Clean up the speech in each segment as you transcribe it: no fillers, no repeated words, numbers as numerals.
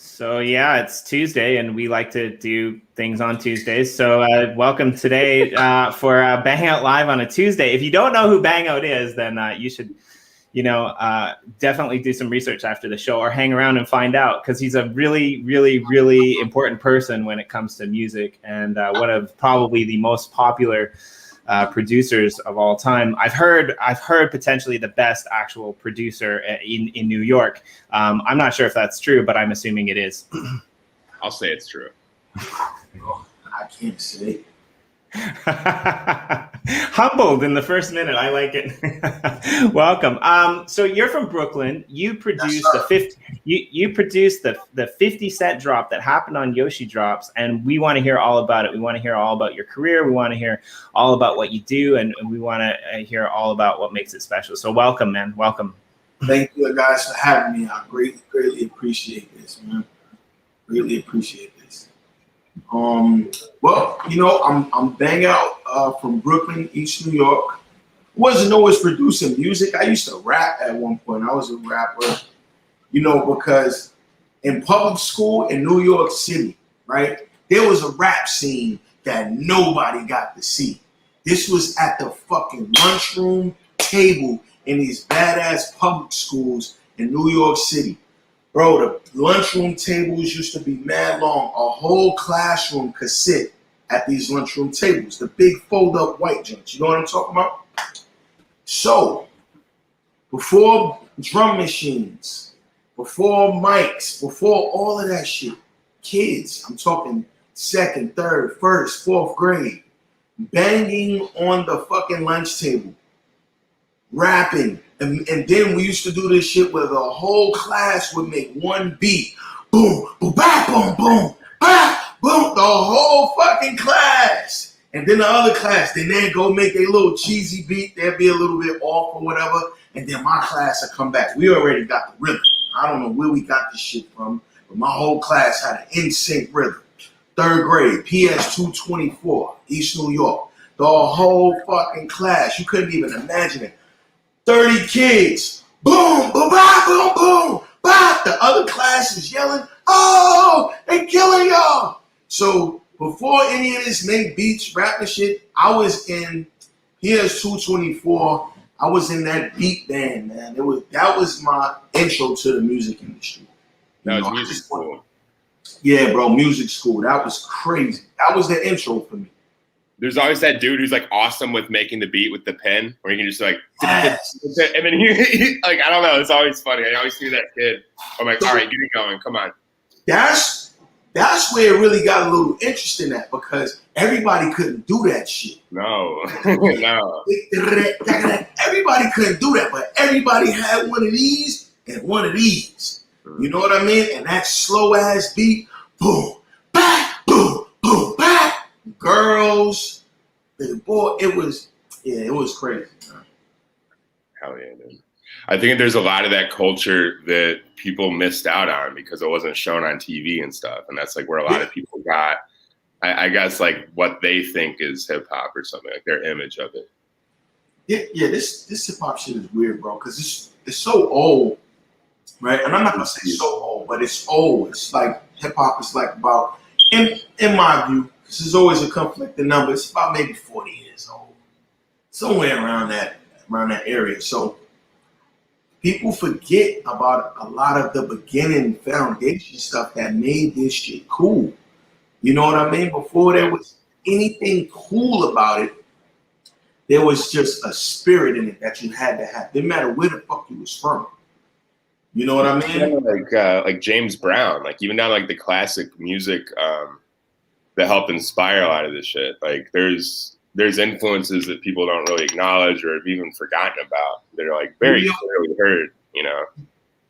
So yeah, it's Tuesday, and we like to do things on Tuesdays. So welcome today for BangOut Live on a Tuesday. If you don't know who BangOut is, then you should, definitely do some research after the show or hang around and find out, because he's a really, really, really important person when it comes to music, and one of probably the most popular producers of all time. I've heard potentially the best actual producer in New York. I'm not sure if that's true, but I'm assuming it is. I'll say it's true. I can't say. Humbled in the first minute. I like it. Welcome. So you're from Brooklyn. You produced you produced the 50 Cent drop that happened on Yoshidrops, and we want to hear all about it. We want to hear all about your career. We want to hear all about what you do, and we want to hear all about what makes it special. So welcome, man. Welcome. Thank you guys for having me. I greatly appreciate this, man. Really appreciate this. Well, I'm BangOut from Brooklyn, East New York. Wasn't always producing music. I used to rap at one point. I was a rapper, because in public school in New York City, right, there was a rap scene that nobody got to see. This was at the fucking lunchroom table in these badass public schools in New York City. Bro, the lunchroom tables used to be mad long. A whole classroom could sit at these lunchroom tables, the big fold-up white joints. You know what I'm talking about? So, before drum machines, before mics, before all of that shit, kids, I'm talking second, third, first, fourth grade, banging on the fucking lunch table, rapping. And then we used to do this shit where the whole class would make one beat. Boom, boom, bah, boom, boom, bah, boom, the whole fucking class. And then the other class, then they'd go make a little cheesy beat. They'd be a little bit off or whatever. And then my class would come back. We already got the rhythm. I don't know where we got this shit from, but my whole class had an in-sync rhythm. Third grade, PS 224, East New York. The whole fucking class. You couldn't even imagine it. 30 kids, boom, boom, bah, boom, boom, bah. The other class is yelling, oh, they killing y'all. So before any of this make beats, rap and shit, I was in PS 224. I was in that beat band, man. That was my intro to the music industry. That was music school. Yeah, bro, music school. That was crazy. That was the intro for me. There's always that dude who's like awesome with making the beat with the pen, where you can just like, yes. And then he like, I don't know, it's always funny. I always see that kid. I'm like, all right, get it going, come on. That's where it really got a little interesting at, because everybody couldn't do that shit. No, no. Everybody couldn't do that, but everybody had one of these and one of these. You know what I mean? And that slow ass beat, boom, back, boom, boom, back. Girls, boy, it was crazy. Hell yeah, dude. I think there's a lot of that culture that people missed out on because it wasn't shown on TV and stuff. And that's like where a lot of people got, I guess, like what they think is hip hop or something, like their image of it. Yeah, this hip hop shit is weird, bro, because it's so old, right? And I'm not gonna say so old, but it's old. It's like hip hop is like about, in my view, this is always a conflicting number. It's about maybe 40 years old, somewhere around that area. So people forget about a lot of the beginning foundation stuff that made this shit cool. You know what I mean? Before there was anything cool about it, there was just a spirit in it that you had to have. Didn't matter where the fuck you was from. You know what I mean? Like James Brown, like even down like the classic music that helped inspire a lot of this shit. Like there's influences that people don't really acknowledge or have even forgotten about. They're like very clearly heard,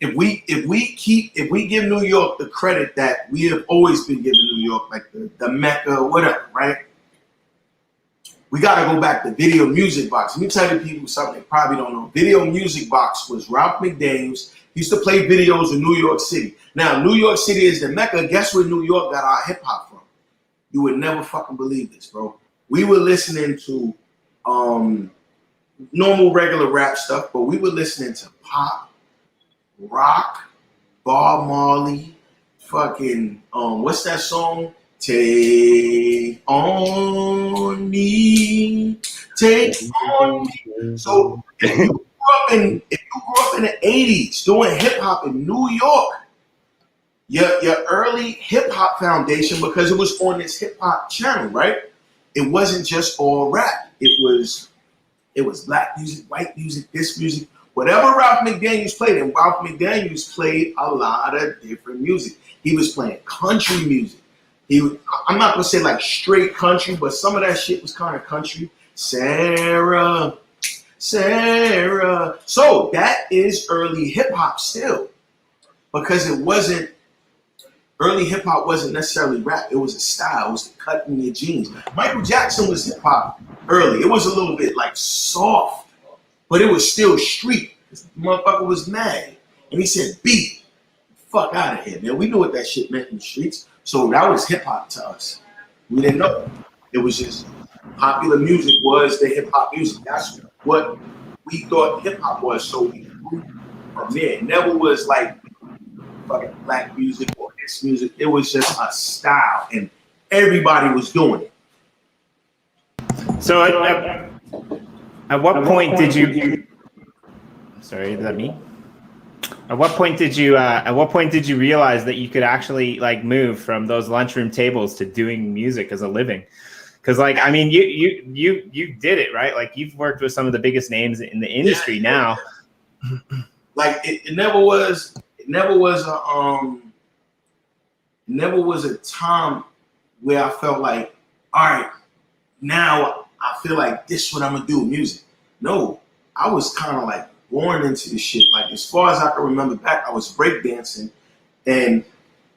If we give New York the credit that we have always been giving New York, like the Mecca, whatever, right? We gotta go back to Video Music Box. Let me tell you people something they probably don't know. Video Music Box was Ralph McDaniels. He used to play videos in New York City. Now, New York City is the Mecca. Guess where New York got our hip hop from? You would never fucking believe this, bro. We were listening to normal, regular rap stuff, but we were listening to pop, rock, Bob Marley, fucking what's that song? Take on me, take on me. So if you grew up in the 80s doing hip hop in New York, your early hip hop foundation, because it was on this hip hop channel, right? It wasn't just all rap. It was black music, white music, this music, whatever Ralph McDaniels played. And Ralph McDaniels played a lot of different music. He was playing country music. I'm not gonna say like straight country, but some of that shit was kind of country. Sarah. So that is early hip hop still, because early hip hop wasn't necessarily rap. It was a style. It was the cut in your jeans. Michael Jackson was hip hop early. It was a little bit like soft, but it was still street. This motherfucker was mad, and he said, "Beat, fuck out of here, man." We knew what that shit meant in the streets. So that was hip hop to us. We didn't know. It was just popular music was the hip hop music. That's what we thought hip hop was. So we grew from there. It never was like fucking black music or this music. It was just a style, and everybody was doing it. So at what point did you? Sorry, is that me? At what point did you realize that you could actually like move from those lunchroom tables to doing music as a living? Because like, I mean, you did it, right? Like you've worked with some of the biggest names in the industry now. Like it never was a time where I felt like, all right, now I feel like this is what I'm gonna do with music. No, I was kind of like born into this shit. Like as far as I can remember back, I was breakdancing, and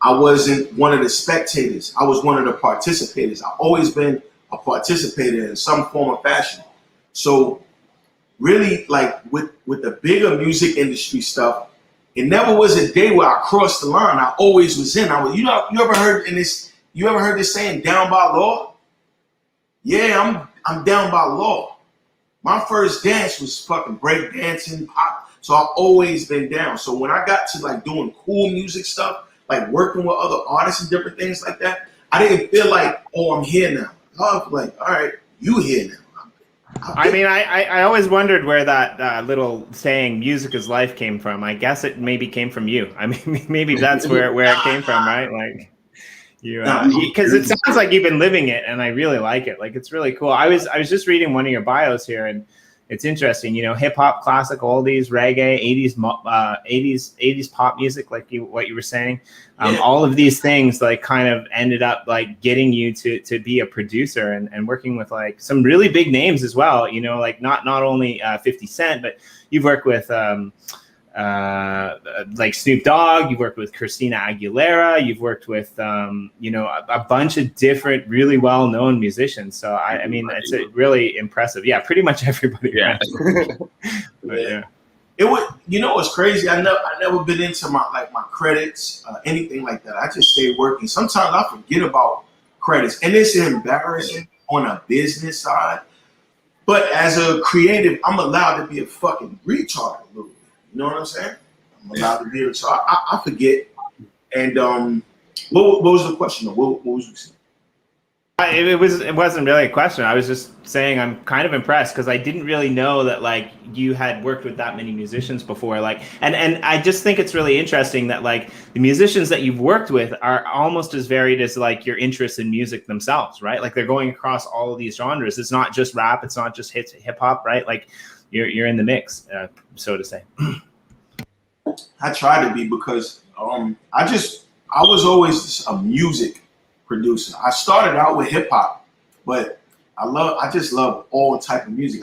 I wasn't one of the spectators. I was one of the participators. I've always been a participator in some form or fashion. So really, like with the bigger music industry stuff, it never was a day where I crossed the line. I always was in. You ever heard this saying, down by law? Yeah, I'm down by law. My first dance was fucking break dancing, pop. So I've always been down. So when I got to like doing cool music stuff, like working with other artists and different things like that, I didn't feel like, oh, I'm here now. I was like, all right, you here now. I mean, I always wondered where that little saying "music is life" came from. I guess it maybe came from you. I mean, maybe that's where it came from, right? Like you, because it sounds like you've been living it, and I really like it. Like it's really cool. I was just reading one of your bios here, and it's interesting. You know, hip hop, classic, oldies, reggae, 80s pop music, like what you were saying. All of these things like kind of ended up like getting you to be a producer and working with like some really big names as well. You know, like not only 50 Cent, but you've worked with like Snoop Dogg, you've worked with Christina Aguilera, you've worked with you know, a bunch of different really well-known musicians. So I mean, it's really impressive. Yeah, pretty much everybody. Yeah. But, yeah. It would, you know, what's crazy? I never been into my credits, anything like that. I just stay working. Sometimes I forget about credits, and it's embarrassing on a business side. But as a creative, I'm allowed to be a fucking retard a little bit. You know what I'm saying? I'm allowed to be a retard. I forget. And what was the question? What was you saying? It wasn't really a question. I was just saying I'm kind of impressed because I didn't really know that like you had worked with that many musicians before. Like, and I just think it's really interesting that like the musicians that you've worked with are almost as varied as like your interests in music themselves, right? Like they're going across all of these genres. It's not just rap. It's not just hip hop, right? Like you're in the mix, so to say. I try to be because I was always a music producer. I started out with hip hop, but I just love all type of music.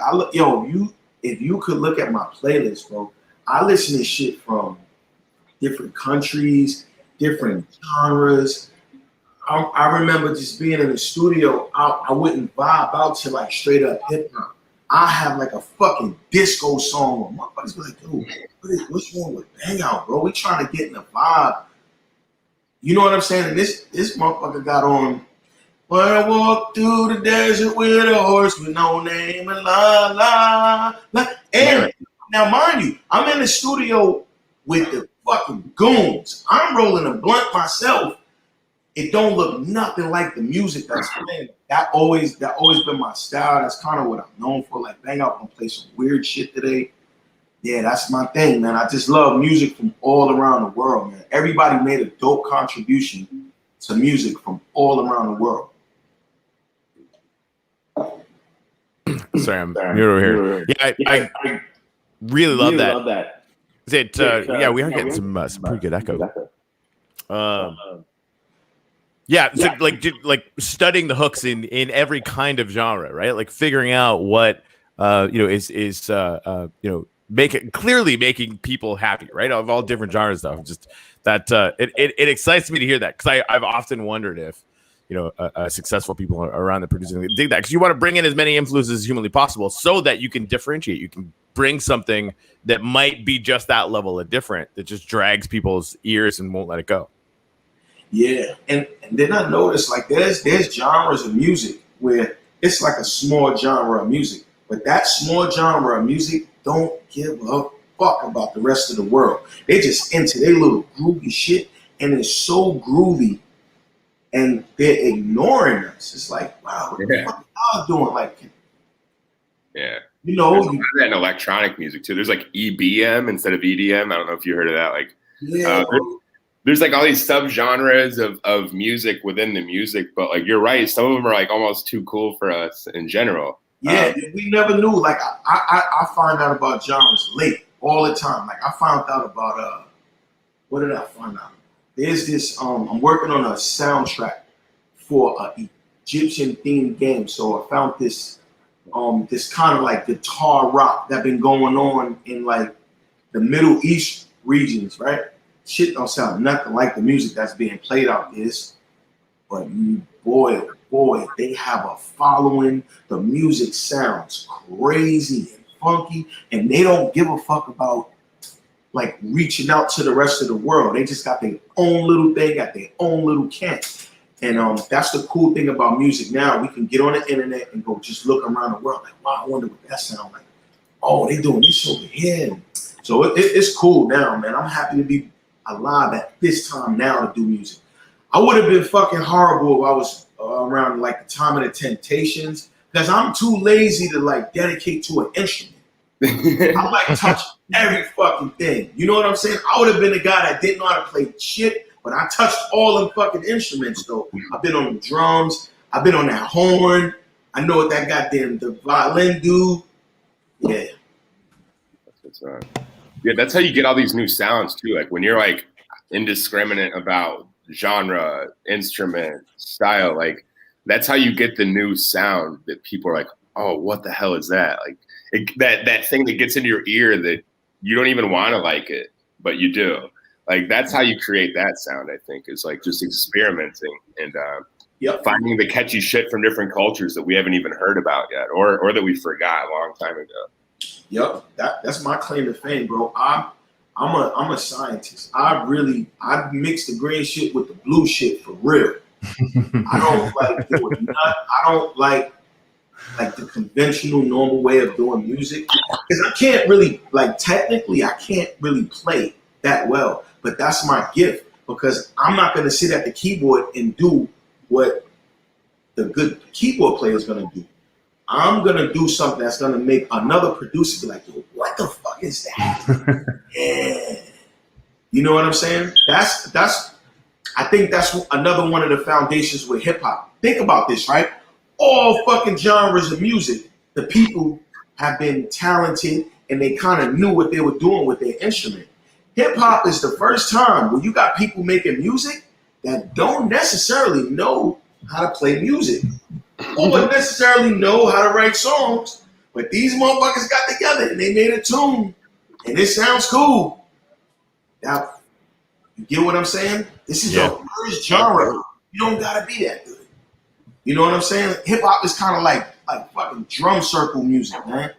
If you could look at my playlist, bro, I listen to shit from different countries, different genres. I remember just being in the studio. I wouldn't vibe out to like straight up hip hop. I have like a fucking disco song. My buddies be like, yo, what's wrong with BangOut, bro? We trying to get in the vibe. You know what I'm saying? And this motherfucker got on. When I walk through the desert with a horse with no name and la. And now, mind you, I'm in the studio with the fucking goons. I'm rolling a blunt myself. It don't look nothing like the music that's playing. That always been my style. That's kind of what I'm known for. Like, BangOut gonna play some weird shit today. Yeah, that's my thing, man. I just love music from all around the world, man. Everybody made a dope contribution to music from all around the world. Sorry, I'm mute over here. Yeah, I really love that. Yeah, we are getting some pretty good echo. Yeah, so like studying the hooks in every kind of genre, right? Like figuring out what is making people happy, right? Of all different genres, though. Just that it excites me to hear that, because I've often wondered if successful people around the producing dig that, because you want to bring in as many influences as humanly possible so that you can differentiate. You can bring something that might be just that level of different that just drags people's ears and won't let it go. Yeah, and then I noticed, like, there's genres of music where it's like a small genre of music, but that small genre of music don't give a fuck about the rest of the world. They just into their little groovy shit, and it's so groovy, and they're ignoring us. It's like, wow, what the fuck are y'all doing? Like, yeah, you know, there's that in electronic music too. There's like EBM instead of EDM. I don't know if you heard of that. Like, there's like all these subgenres of music within the music, but like, you're right, some of them are like almost too cool for us in general. Yeah, we never knew. Like, I find out about genres late all the time. Like, I found out about what did I find out? There's this I'm working on a soundtrack for an Egyptian themed game. So I found this this kind of like guitar rock that been going on in like the Middle East regions, right? Shit don't sound nothing like the music that's being played out there. But boy, oh boy, they have a following. The music sounds crazy and funky, and they don't give a fuck about like reaching out to the rest of the world. They just got their own little thing, got their own little camp. And that's the cool thing about music now. We can get on the internet and go just look around the world. Like, wow, I wonder what that sounds like. Oh, they doing this over here. So it's cool now, man. I'm happy to be alive at this time now to do music. I would have been fucking horrible if I was around like the time of the Temptations, because I'm too lazy to like dedicate to an instrument. I like touch every fucking thing. You know what I'm saying? I would have been the guy that didn't know how to play shit, but I touched all them fucking instruments though. I've been on the drums. I've been on that horn. I know what that goddamn the violin do. Yeah. Yeah, that's how you get all these new sounds too. Like when you're like indiscriminate about genre, instrument, style, like that's how you get the new sound that people are like, oh, what the hell is that? Like that thing that gets into your ear that you don't even want to like it, but you do. Like that's how you create that sound, I think, is like just experimenting and finding the catchy shit from different cultures that we haven't even heard about yet, or that we forgot a long time ago. Yep, that's my claim to fame, bro. I'm a scientist. I mix the green shit with the blue shit for real. I don't like doing I don't like the conventional normal way of doing music, because I can't really, like, technically I can't really play that well, but that's my gift, because I'm not going to sit at the keyboard and do what the good keyboard player is going to do. I'm going to do something that's going to make another producer be like, yo, what the fuck is that? Yeah. You know what I'm saying? I think that's another one of the foundations with hip hop. Think about this, right? All fucking genres of music, the people have been talented and they kind of knew what they were doing with their instrument. Hip hop is the first time where you got people making music that don't necessarily know how to play music or necessarily know how to write songs, but these motherfuckers got together and they made a tune and it sounds cool. Now, you get what I'm saying? This is your first genre. You don't gotta be that good. You know what I'm saying? Hip hop is kind of like fucking drum circle music, man.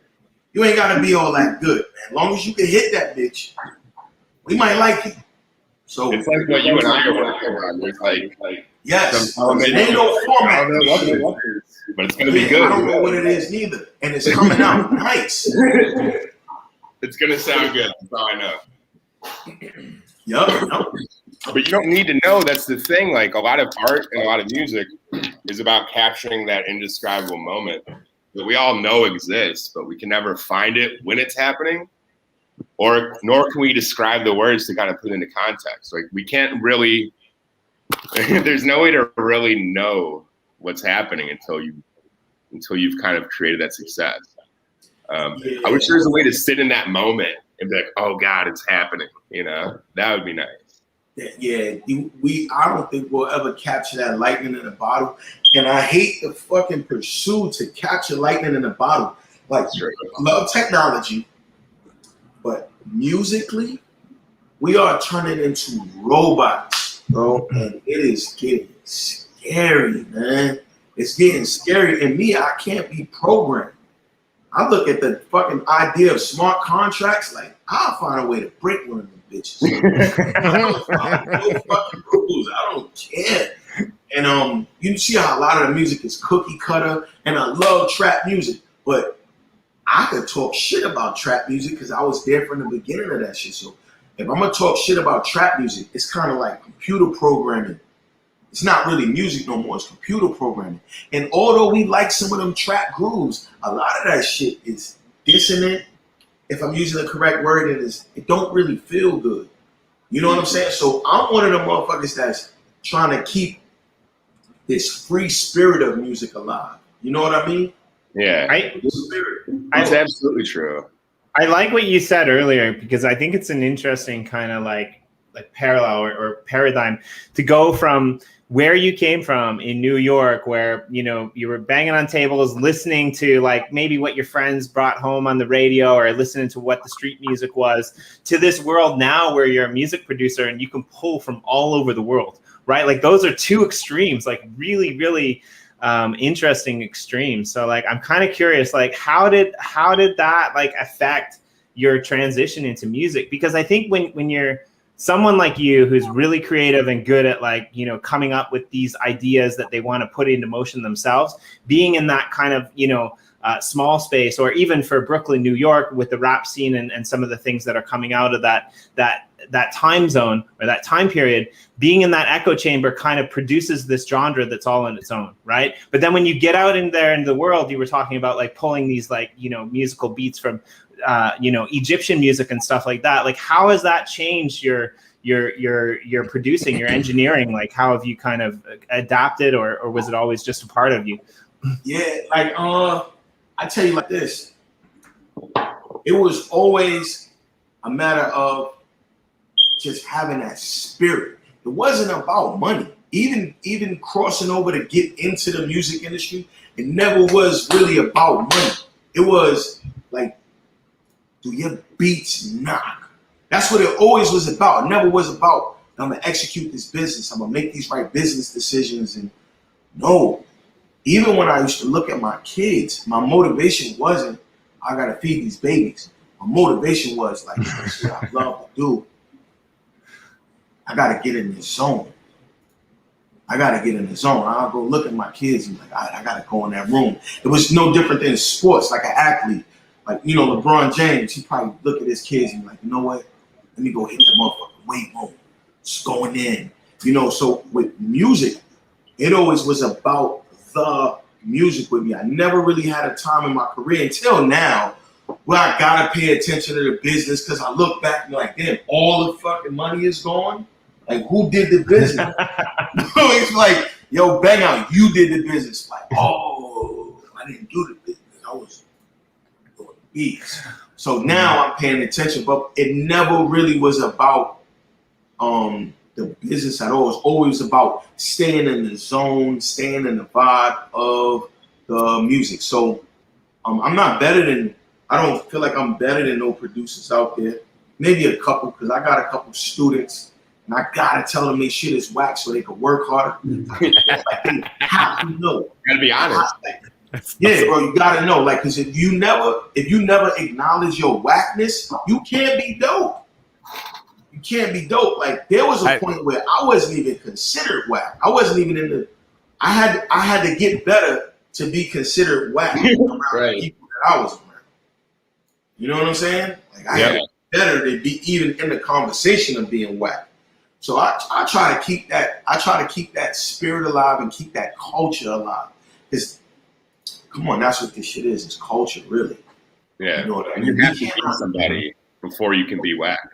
You ain't gotta be all that good, man. As long as you can hit that bitch, we might like it. So it's like what you and I are working on. It's like yes, it ain't no format, but it's gonna be good. I don't know what it is neither, and it's coming out nice. It's gonna sound good. That's all I know. Yup. But you don't need to know. That's the thing. Like a lot of art and a lot of music is about capturing that indescribable moment that we all know exists, but we can never find it when it's happening, nor can we describe the words to kind of put into context. Like we can't really. There's no way to really know what's happening until you've kind of created that success. I wish there was a way to sit in that moment and be like, "Oh God, it's happening." That would be nice. Yeah, I don't think we'll ever capture that lightning in a bottle. And I hate the fucking pursuit to capture lightning in a bottle. Like, love technology, but musically, we are turning into robots, bro. And it is getting scary, man. It's getting scary. And me, I can't be programmed. I look at the fucking idea of smart contracts, like, I'll find a way to break one of them bitches. I don't follow no fucking rules. I don't care. And you see how a lot of the music is cookie cutter, and I love trap music, but I could talk shit about trap music because I was there from the beginning of that shit. So if I'm gonna talk shit about trap music, it's kind of like computer programming. It's not really music no more, it's computer programming. And although we like some of them trap grooves, a lot of that shit is dissonant. If I'm using the correct word, it don't really feel good. You know what I'm saying? So I'm one of the motherfuckers that's trying to keep this free spirit of music alive. You know what I mean? Yeah. It's absolutely true. I like what you said earlier, because I think it's an interesting kind of like parallel or paradigm to go from where you came from in New York, where, you were banging on tables, listening to like maybe what your friends brought home on the radio or listening to what the street music was, to this world now where you're a music producer and you can pull from all over the world, right? Like those are two extremes, like really, really interesting extremes. So like, I'm kind of curious, like how did that like affect your transition into music? Because I think when you're someone like you who's really creative and good at like, coming up with these ideas that they want to put into motion themselves, being in that kind of, small space, or even for Brooklyn, New York, with the rap scene and some of the things that are coming out of that time zone or that time period, being in that echo chamber kind of produces this genre that's all on its own, right? But then when you get out in there into the world, you were talking about like pulling these like, musical beats from Egyptian music and stuff like that. Like, how has that changed your producing, your engineering? Like, how have you kind of adapted, or was it always just a part of you? Yeah, like I tell you like this. It was always a matter of just having that spirit. It wasn't about money. Even crossing over to get into the music industry, it never was really about money. It was like, do your beats knock? That's what it always was about. It never was about, I'm gonna execute this business, I'm gonna make these right business decisions. And no, even when I used to look at my kids, my motivation wasn't, I gotta feed these babies. My motivation was like, shit I love to do. I gotta get in this zone. I'll go look at my kids and like, I gotta go in that room. It was no different than sports, like an athlete. Like, LeBron James, he probably look at his kids and be like, you know what? Let me go hit that motherfucking weight room. Just going in. So with music, it always was about the music with me. I never really had a time in my career until now where I gotta pay attention to the business, because I look back and like, damn, all the fucking money is gone. Like, who did the business? It's like, yo, BangOut, you did the business. Like, oh, I didn't do the business. I was doing beats. So now I'm paying attention, but it never really was about the business at all. It was always about staying in the zone, staying in the vibe of the music. So I don't feel like I'm better than no producers out there. Maybe a couple, because I got a couple students and I gotta tell them their shit is whack so they can work harder. Like, they have to know. Gotta be honest. Yeah, bro, you gotta know. Like, because if you never acknowledge your whackness, you can't be dope. You can't be dope. Like, there was a point where I wasn't even considered whack. I wasn't even in the. I had to get better to be considered whack around the people that I was around. You know what I'm saying? Like, I had to better than be even in the conversation of being whack. So I try to keep that. I try to keep that spirit alive and keep that culture alive. Because, come on, that's what this shit is. It's culture, really. Yeah. You know what I And mean? you have to be somebody before you can be whack.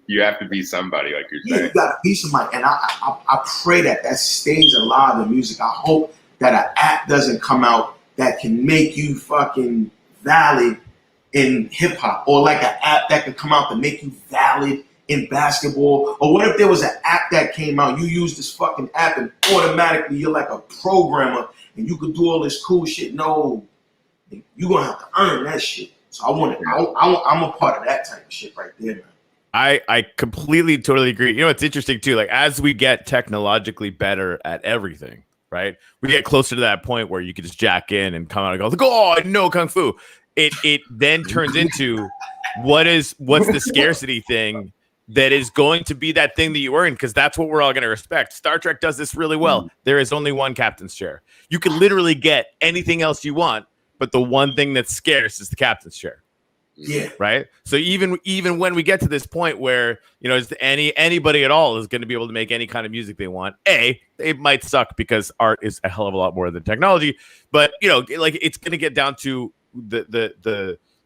You have to be somebody, like you're saying. You got to be somebody. And I pray that stays alive in music. I hope that an app doesn't come out that can make you fucking valid in hip hop, or like an app that could come out to make you valid in basketball. Or what if there was an app that came out, you use this fucking app and automatically you're like a programmer and you could do all this cool shit? No, you're gonna have to earn that shit. So I want it. I'm a part of that type of shit right there, man. I completely, totally agree. You know, it's interesting too. Like, as we get technologically better at everything, right? We get closer to that point where you can just jack in and come out and go, like, oh, I know Kung Fu. It then turns into what's the scarcity thing that is going to be that thing that you earn, because that's what we're all going to respect. Star Trek does this really well. There is only one captain's chair. You can literally get anything else you want, but the one thing that's scarce is the captain's chair. Yeah. Right. So even when we get to this point where, you know, anybody at all is going to be able to make any kind of music they want, it might suck because art is a hell of a lot more than technology. But, you know, like, it's going to get down to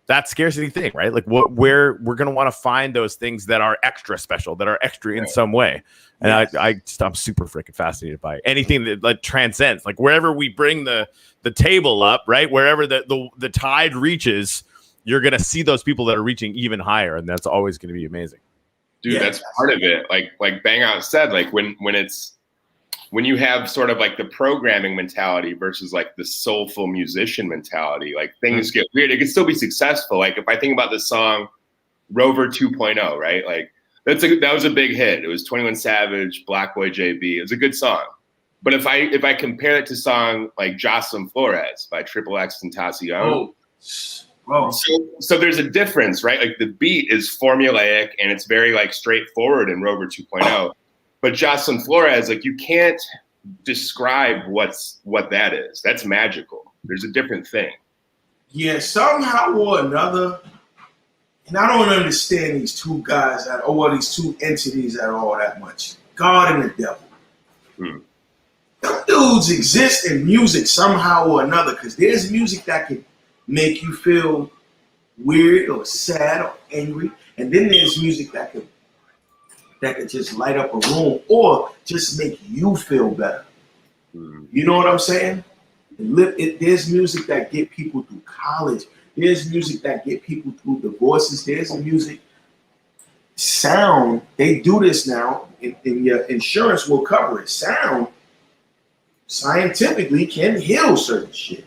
that scarcity thing, right? Like, where we're going to want to find those things that are extra special, that are extra in some way. And I'm super freaking fascinated by anything that, like, transcends, like, wherever we bring the table up, right? Wherever the tide reaches, you're going to see those people that are reaching even higher. And that's always going to be amazing. Dude, that's part of it. Like BangOut said, like, when you have sort of like the programming mentality versus like the soulful musician mentality, like, things get weird. It can still be successful. Like, if I think about the song Rover 2.0, right? Like, that was a big hit. It was 21 Savage, Black Boy JB. It was a good song. But if I compare it to song like Jocelyn Flores by Triple X Tentacion, so there's a difference, right? Like, the beat is formulaic and it's very, like, straightforward in Rover 2.0. But Jocelyn Flores, like, you can't describe what that is. That's magical. There's a different thing. Yeah, somehow or another, and I don't understand these two guys these two entities at all that much. God and the devil. Them dudes exist in music somehow or another, because there's music that can make you feel weird or sad or angry, and then there's music that could just light up a room or just make you feel better. You know what I'm saying? There's music that get people through college. There's music that get people through divorces. There's music, sound. They do this now, and your insurance will cover it. Sound scientifically can heal certain shit.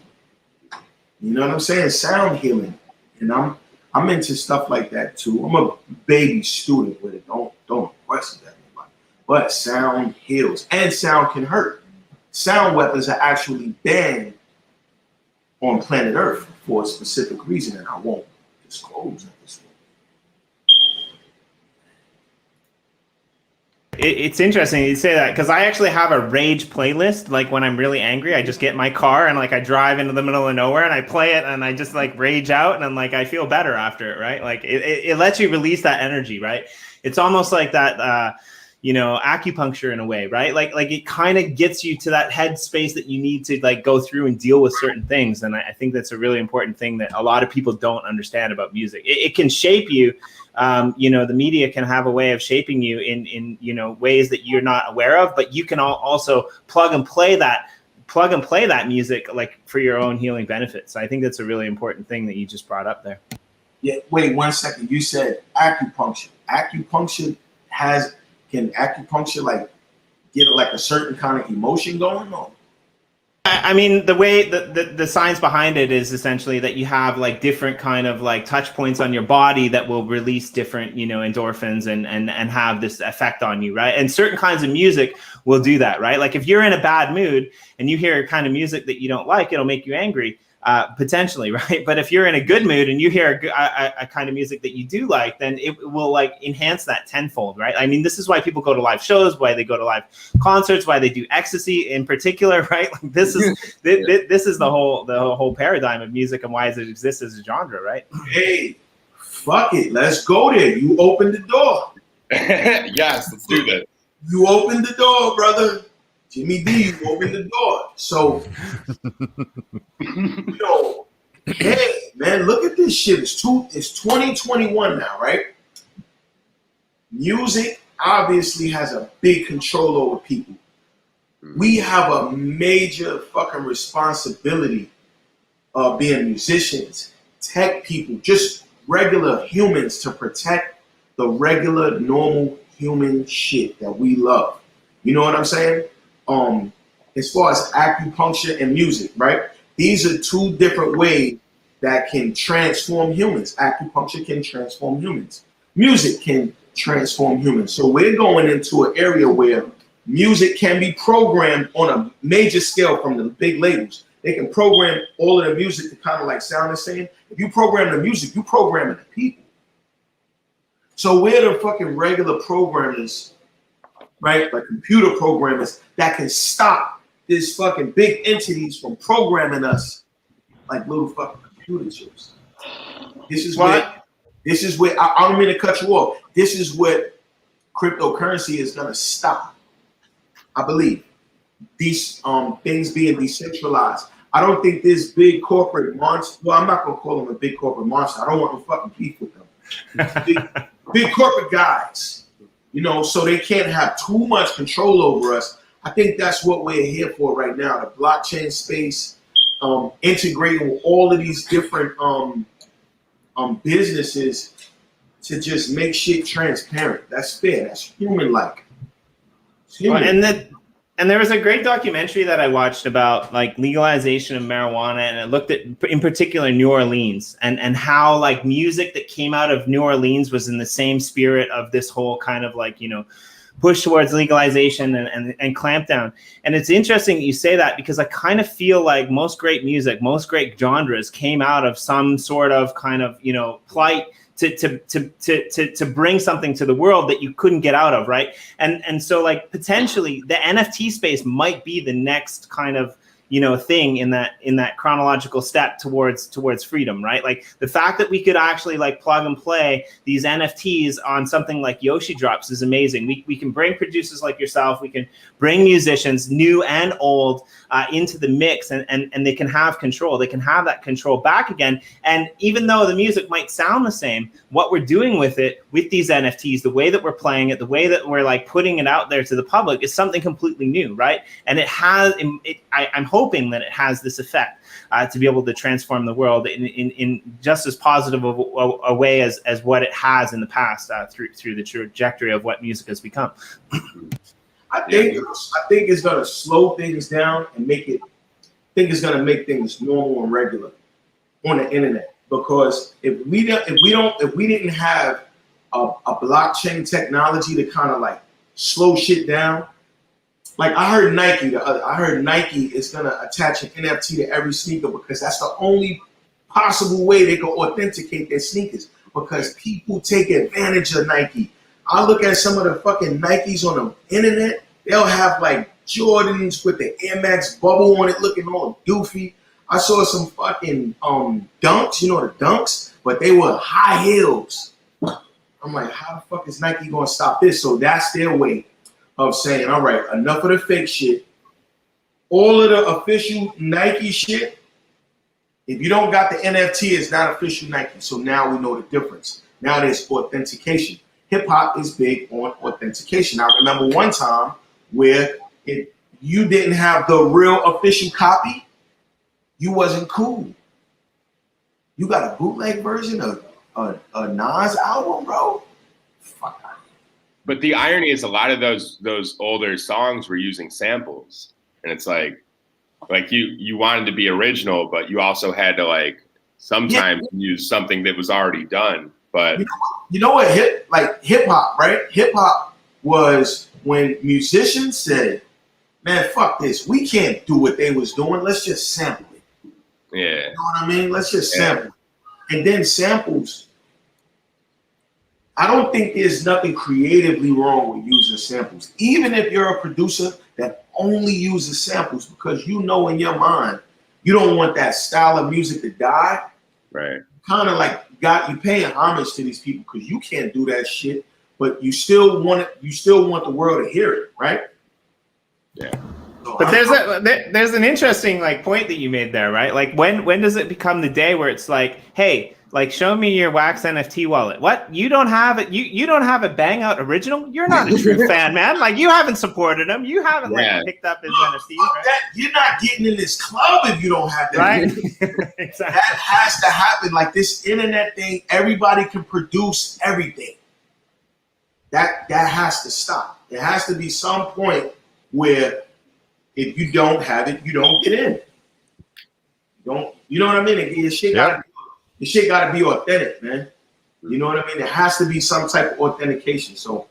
You know what I'm saying? Sound healing. And I'm into stuff like that too. I'm a baby student with it. Don't question that. But sound heals, and sound can hurt. Sound weapons are actually banned on planet Earth for a specific reason, and I won't disclose at this point. It's interesting you say that, because I actually have a rage playlist. Like, when I'm really angry, I just get in my car and, like, I drive into the middle of nowhere and I play it and I just, like, rage out, and I'm like, I feel better after it, right? Like, it lets you release that energy, right? It's almost like that, you know, acupuncture in a way, right? Like it kind of gets you to that head space that you need to, like, go through and deal with certain things. And I think that's a really important thing that a lot of people don't understand about music. It can shape you. You know, the media can have a way of shaping you in you know, ways that you're not aware of, but you can also plug and play that music, like, for your own healing benefits. So I think that's a really important thing that you just brought up there. Yeah, wait 1 second. You said acupuncture. Can acupuncture, like, get, like, a certain kind of emotion going on? I mean, the way the science behind it is essentially that you have, like, different kind of, like, touch points on your body that will release different, you know, endorphins and have this effect on you, right? And certain kinds of music will do that, right? Like, if you're in a bad mood and you hear a kind of music that you don't like, it'll make you angry. Potentially, right? But if you're in a good mood and you hear a kind of music that you do like, then it will, like, enhance that tenfold, right? I mean, this is why people go to live shows, why they go to live concerts, why they do ecstasy in particular, right? Like, this is this is the whole paradigm of music and why it exists as a genre, right? Hey, fuck it, let's go there. You open the door. Yes, let's do this. You open the door, brother. Jimmy D, you open the door. So, you know, hey, man, look at this shit. It's 2021 now, right? Music obviously has a big control over people. We have a major fucking responsibility of being musicians, tech people, just regular humans to protect the regular, normal human shit that we love. You know what I'm saying? As far as acupuncture and music, right? These are two different ways that can transform humans. Acupuncture can transform humans. Music can transform humans. So we're going into an area where music can be programmed on a major scale from the big labels. They can program all of the music to kind of like sound the same. If you program the music, you program the people. So we're the fucking regular programmers, right? Like computer programmers that can stop this fucking big entities from programming us like little fucking computer chips. This is where I don't mean to cut you off. This is what cryptocurrency is gonna stop. I believe these things being decentralized. I don't think this big corporate monster. Well, I'm not gonna call them a big corporate monster. I don't want no fucking beef with them. Big corporate guys, you know, so they can't have too much control over us. I think that's what we're here for right now. The blockchain space, integrating with all of these different businesses to just make shit transparent. That's fair. That's human-like. And there was a great documentary that I watched about like legalization of marijuana, and it looked at, in particular, New Orleans and how like music that came out of New Orleans was in the same spirit of this whole kind of like, you know, push towards legalization and clampdown. And it's interesting that you say that, because I kind of feel like most great music, most great genres came out of some sort of kind of, you know, plight to bring something to the world that you couldn't get out of, right? And so like potentially the NFT space might be the next kind of, you know, thing in that chronological step towards freedom, right? Like the fact that we could actually like plug and play these NFTs on something like Yoshidrops is amazing. We can bring producers like yourself, we can bring musicians, new and old, into the mix, and they can have control. They can have that control back again. And even though the music might sound the same, what we're doing with it, with these NFTs, the way that we're playing it, the way that we're like putting it out there to the public is something completely new, right? And it has, I'm hoping that it has this effect to be able to transform the world in just as positive a way as what it has in the past through the trajectory of what music has become. I think it's gonna slow things down and make things normal and regular on the internet. Because if we didn't have a blockchain technology to kind of like slow shit down, like I heard Nike is gonna attach an NFT to every sneaker because that's the only possible way they can authenticate their sneakers, because people take advantage of Nike. I look at some of the fucking Nikes on the internet, they'll have like Jordans with the Air Max bubble on it looking all doofy. I saw some fucking dunks, you know the dunks, but they were high heels. I'm like, how the fuck is Nike gonna stop this? So that's their way of saying, all right, enough of the fake shit. All of the official Nike shit, if you don't got the NFT, it's not official Nike. So now we know the difference. Now there's authentication. Hip hop is big on authentication. I remember one time where if you didn't have the real official copy, you wasn't cool. You got a bootleg version of a Nas album, bro? Fuck. But the irony is a lot of those older songs were using samples. And it's like you wanted to be original, but you also had to like sometimes use something that was already done. But you know what hip hop, right? Hip hop was when musicians said, man, fuck this. We can't do what they was doing. Let's just sample it. Yeah. You know what I mean? Let's just sample. And then samples. I don't think there's nothing creatively wrong with using samples. Even if you're a producer that only uses samples, because you know in your mind, you don't want that style of music to die. Right. Kind of like you paying homage to these people because you can't do that shit, but you still want it. You still want the world to hear it, right? Yeah. So But there's an interesting like point that you made there, right? Like when does it become the day where it's like, hey, like show me your wax NFT wallet? What? You don't have it? You don't have a BangOut original? You're not a true fan, man. Like you haven't supported him. You haven't like picked up his NFTs, right? You're not getting in this club if you don't have that. Right? Exactly. That has to happen. Like this internet thing, everybody can produce everything. That has to stop. There has to be some point where if you don't have it, you don't get in. You know what I mean? Your shit gotta be authentic, man. You know what I mean? There has to be some type of authentication. So,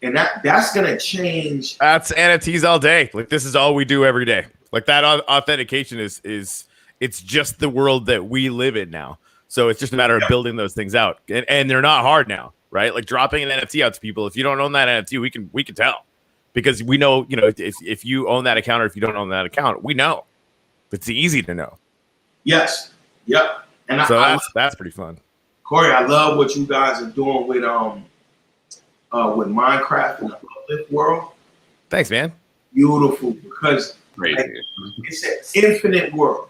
and that's gonna change. That's NFTs all day. Like this is all we do every day. Like that authentication is it's just the world that we live in now. So it's just a matter of building those things out, and they're not hard now, right? Like dropping an NFT out to people. If you don't own that NFT, we can tell. Because we know, if you own that account or if you don't own that account, we know. It's easy to know. Yes. Yep. And so that's pretty fun. Corey, I love what you guys are doing with Minecraft and the Uplift world. Thanks, man. Beautiful, because it's an infinite world.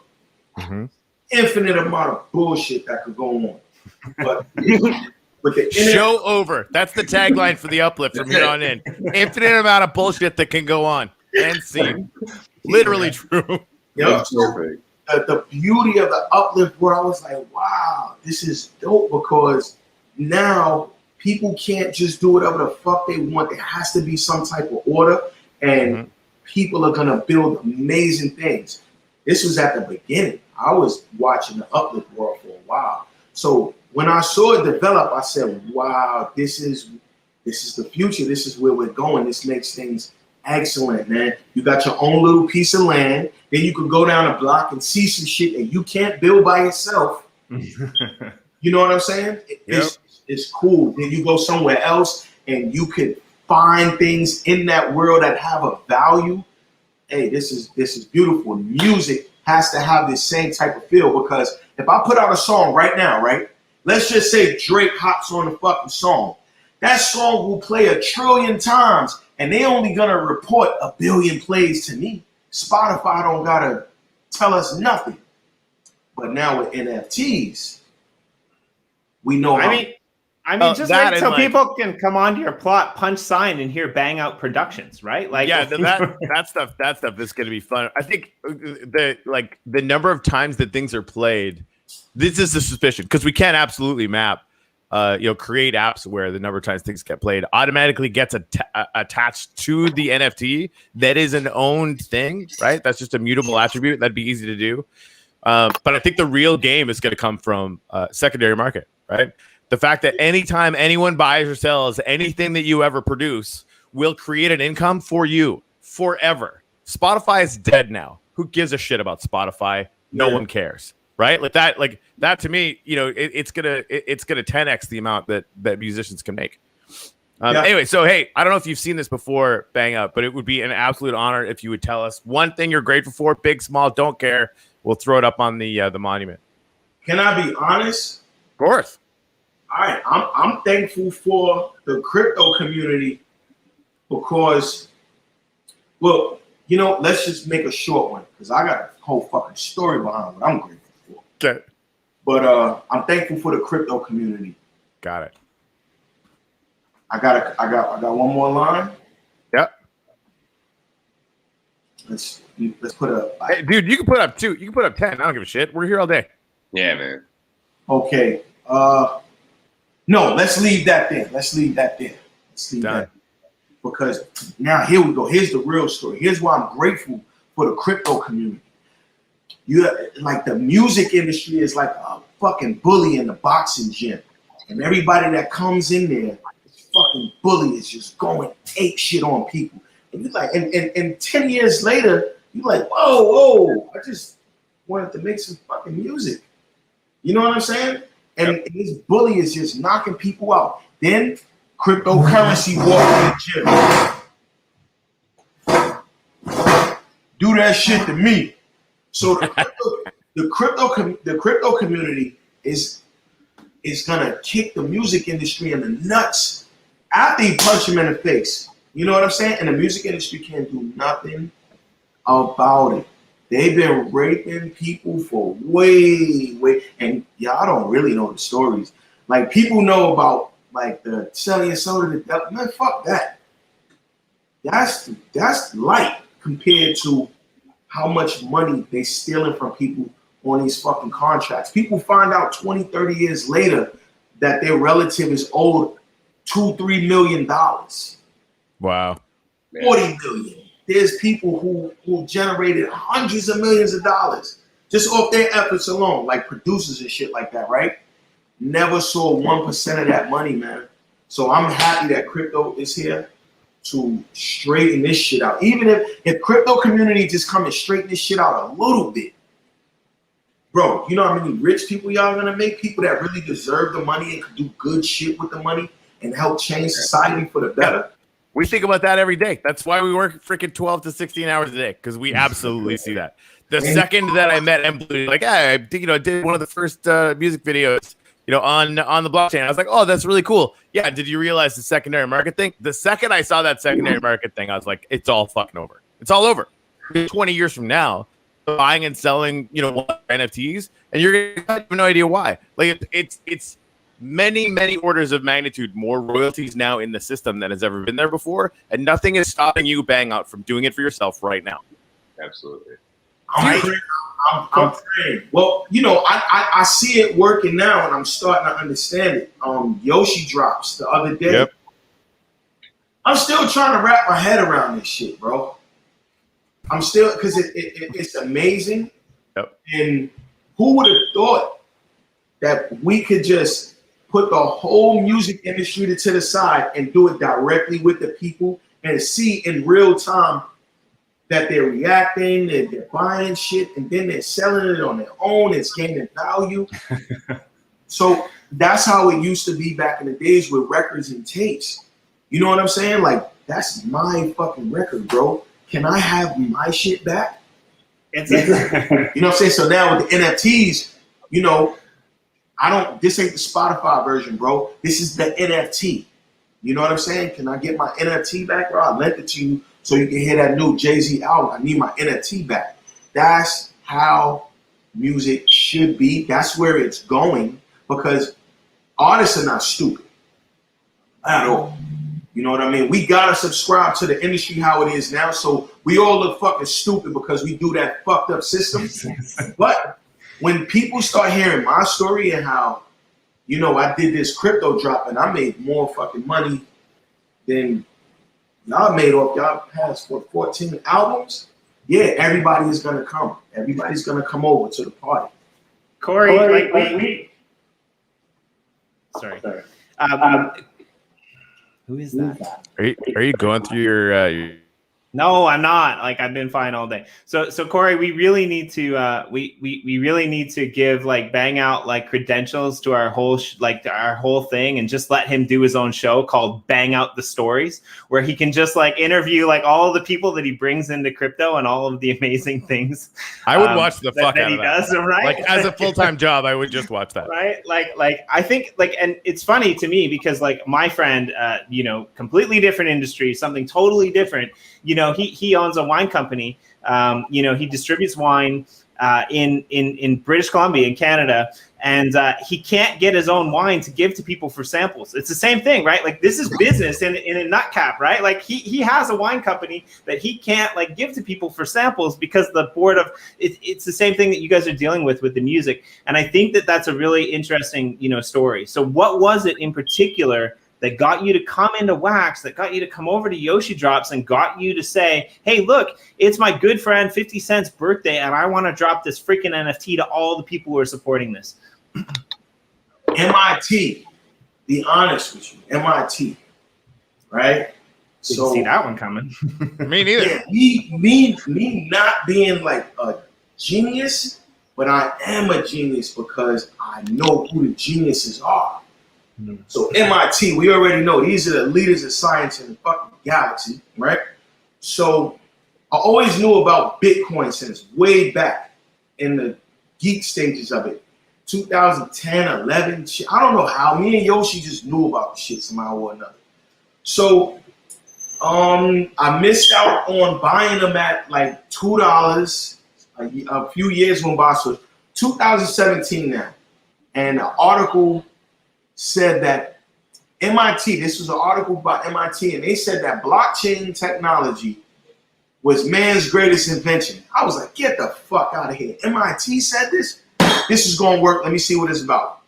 Mm-hmm. Infinite amount of bullshit that could go on. But the show over. That's the tagline for the Uplift from here on in. Infinite amount of bullshit that can go on. And see. Literally true. Yep. The beauty of the Uplift world, I was like, wow, this is dope, because now people can't just do whatever the fuck they want. There has to be some type of order, and people are gonna build amazing things. This was at the beginning. I was watching the Uplift world for a while. So when I saw it develop, I said, wow, this is the future. This is where we're going. This makes things excellent, man. You got your own little piece of land. Then you could go down a block and see some shit that you can't build by yourself. You know what I'm saying? It's cool. Then you go somewhere else and you could find things in that world that have a value. Hey, this is beautiful. Music has to have this same type of feel, because if I put out a song right now, right? Let's just say Drake hops on the fucking song. That song will play 1 trillion times, and they only gonna report 1 billion plays to me. Spotify don't gotta tell us nothing. But now with NFTs, we know. I mean, just wait till people can come onto your plot, punch sign, and hear BangOut Productions, right? Like, yeah, that stuff is going to be fun. I think the number of times that things are played. This is the suspicion, because we can't absolutely map, create apps where the number of times things get played automatically gets attached to the NFT. That is an owned thing, right? That's just a mutable attribute. That'd be easy to do. But I think the real game is going to come from secondary market, right? The fact that anytime anyone buys or sells anything that you ever produce will create an income for you forever. Spotify is dead now. Who gives a shit about Spotify? No one cares, right? Like that to me, it's gonna 10x the amount that musicians can make. Anyway, so hey, I don't know if you've seen this before, BangOut, but it would be an absolute honor if you would tell us one thing you're grateful for, big, small, don't care. We'll throw it up on the monument. Can I be honest? Of course. All right, I'm thankful for the crypto community, because, well, let's just make a short one, because I got a whole fucking story behind what I'm grateful for. Okay. But I'm thankful for the crypto community. Got it. I got one more line. Yep. Let's put up. Hey, dude, you can put up 2. You can put up 10. I don't give a shit. We're here all day. Yeah, man. Okay. No, let's leave that there. That. Because now here we go. Here's the real story. Here's why I'm grateful for the crypto community. Like the music industry is like a fucking bully in the boxing gym. And everybody that comes in there, this fucking bully is just going ape shit on people. And you're like, and 10 years later, you're like, whoa, I just wanted to make some fucking music. You know what I'm saying? And this bully is just knocking people out. Then cryptocurrency walk in the gym. Do that shit to me. So the crypto community is is gonna kick the music industry in the nuts after you punch him in the face. You know what I'm saying? And the music industry can't do nothing about it. They've been raping people for way, and y'all don't really know the stories. Like, people know about like the selling your soul to the devil. Man, fuck that. That's light compared to how much money they stealing from people on these fucking contracts. People find out 20, 30 years later that their relative is owed $2-3 million. Wow. 40 million. There's people who generated hundreds of millions of dollars just off their efforts alone, like producers and shit like that, right? Never saw 1% of that money, man. So I'm happy that crypto is here to straighten this shit out. Even if crypto community just come and straighten this shit out a little bit, bro, you know how many rich people y'all gonna make? People that really deserve the money and can do good shit with the money and help change society for the better. We think about that every day. That's why we work freaking 12 to 16 hours a day, because we absolutely see that. The second that I met Embley, like, I did one of the first music videos, on the blockchain. I was like, oh, that's really cool. Yeah, did you realize the secondary market thing? The second I saw that secondary market thing, I was like, it's all fucking over. It's all over. 20 years from now, buying and selling, NFTs, and you're gonna have no idea why. Like, it's many orders of magnitude more royalties now in the system than has ever been there before, and nothing is stopping you, BangOut, from doing it for yourself right now. Absolutely. I'm praying. Well, I see it working now, and I'm starting to understand it. Yoshi drops the other day. Yep. I'm still trying to wrap my head around this shit, bro. I'm still, because it's amazing. Yep. And who would have thought that we could just put the whole music industry to the side and do it directly with the people and see in real time that they're reacting, they're buying shit, and then they're selling it on their own. It's gaining value. So that's how it used to be back in the days with records and tapes. You know what I'm saying? Like, that's my fucking record, bro. Can I have my shit back? You know what I'm saying? So now with the NFTs, this ain't the Spotify version, bro. This is the NFT. You know what I'm saying? Can I get my NFT back, bro? I lent it to you so you can hear that new Jay-Z album. I need my NFT back. That's how music should be. That's where it's going, because artists are not stupid at all. You know what I mean? We gotta subscribe to the industry how it is now, so we all look fucking stupid because we do that fucked up system. But when people start hearing my story and how, I did this crypto drop and I made more fucking money than y'all made off y'all past 14 albums, yeah, everybody is gonna come. Everybody's gonna come over to the party. Corey, Sorry. Who is that? Are you going through your No, I'm not. Like, I've been fine all day. So Corey, we really need to we really need to give BangOut credentials to our whole our whole thing, and just let him do his own show called BangOut the Stories, where he can just interview all of the people that he brings into crypto and all of the amazing things. I would watch the fuck out of that. Does, right? As a full-time job, I would just watch that. Right? I think and it's funny to me because my friend, completely different industry, something totally different. He owns a wine company. He distributes wine in British Columbia, in Canada, and he can't get his own wine to give to people for samples. It's the same thing, right? This is business in a nutcap, right? He has a wine company that he can't give to people for samples because the board of it's the same thing that you guys are dealing with the music. And I think that that's a really interesting, story. So what was it in particular that got you to come into Wax, that got you to come over to Yoshidrops, and got you to say, hey, look, it's my good friend 50 Cent's birthday, and I want to drop this freaking NFT to all the people who are supporting this? MIT, be honest with you, MIT, right? Didn't see that one coming. Me neither. Yeah, me not being a genius, but I am a genius because I know who the geniuses are. So MIT, we already know these are the leaders of science in the fucking galaxy, right? So I always knew about Bitcoin since way back in the geek stages of it. 2010, 11. I don't know how. Me and Yoshi just knew about the shit somehow or another. So I missed out on buying them at like $2. A few years went by, so 2017 now. And the article said that MIT, this was an article by MIT, and they said that blockchain technology was man's greatest invention. I was like, get the fuck out of here. MIT said this? This is going to work. Let me see what it's about.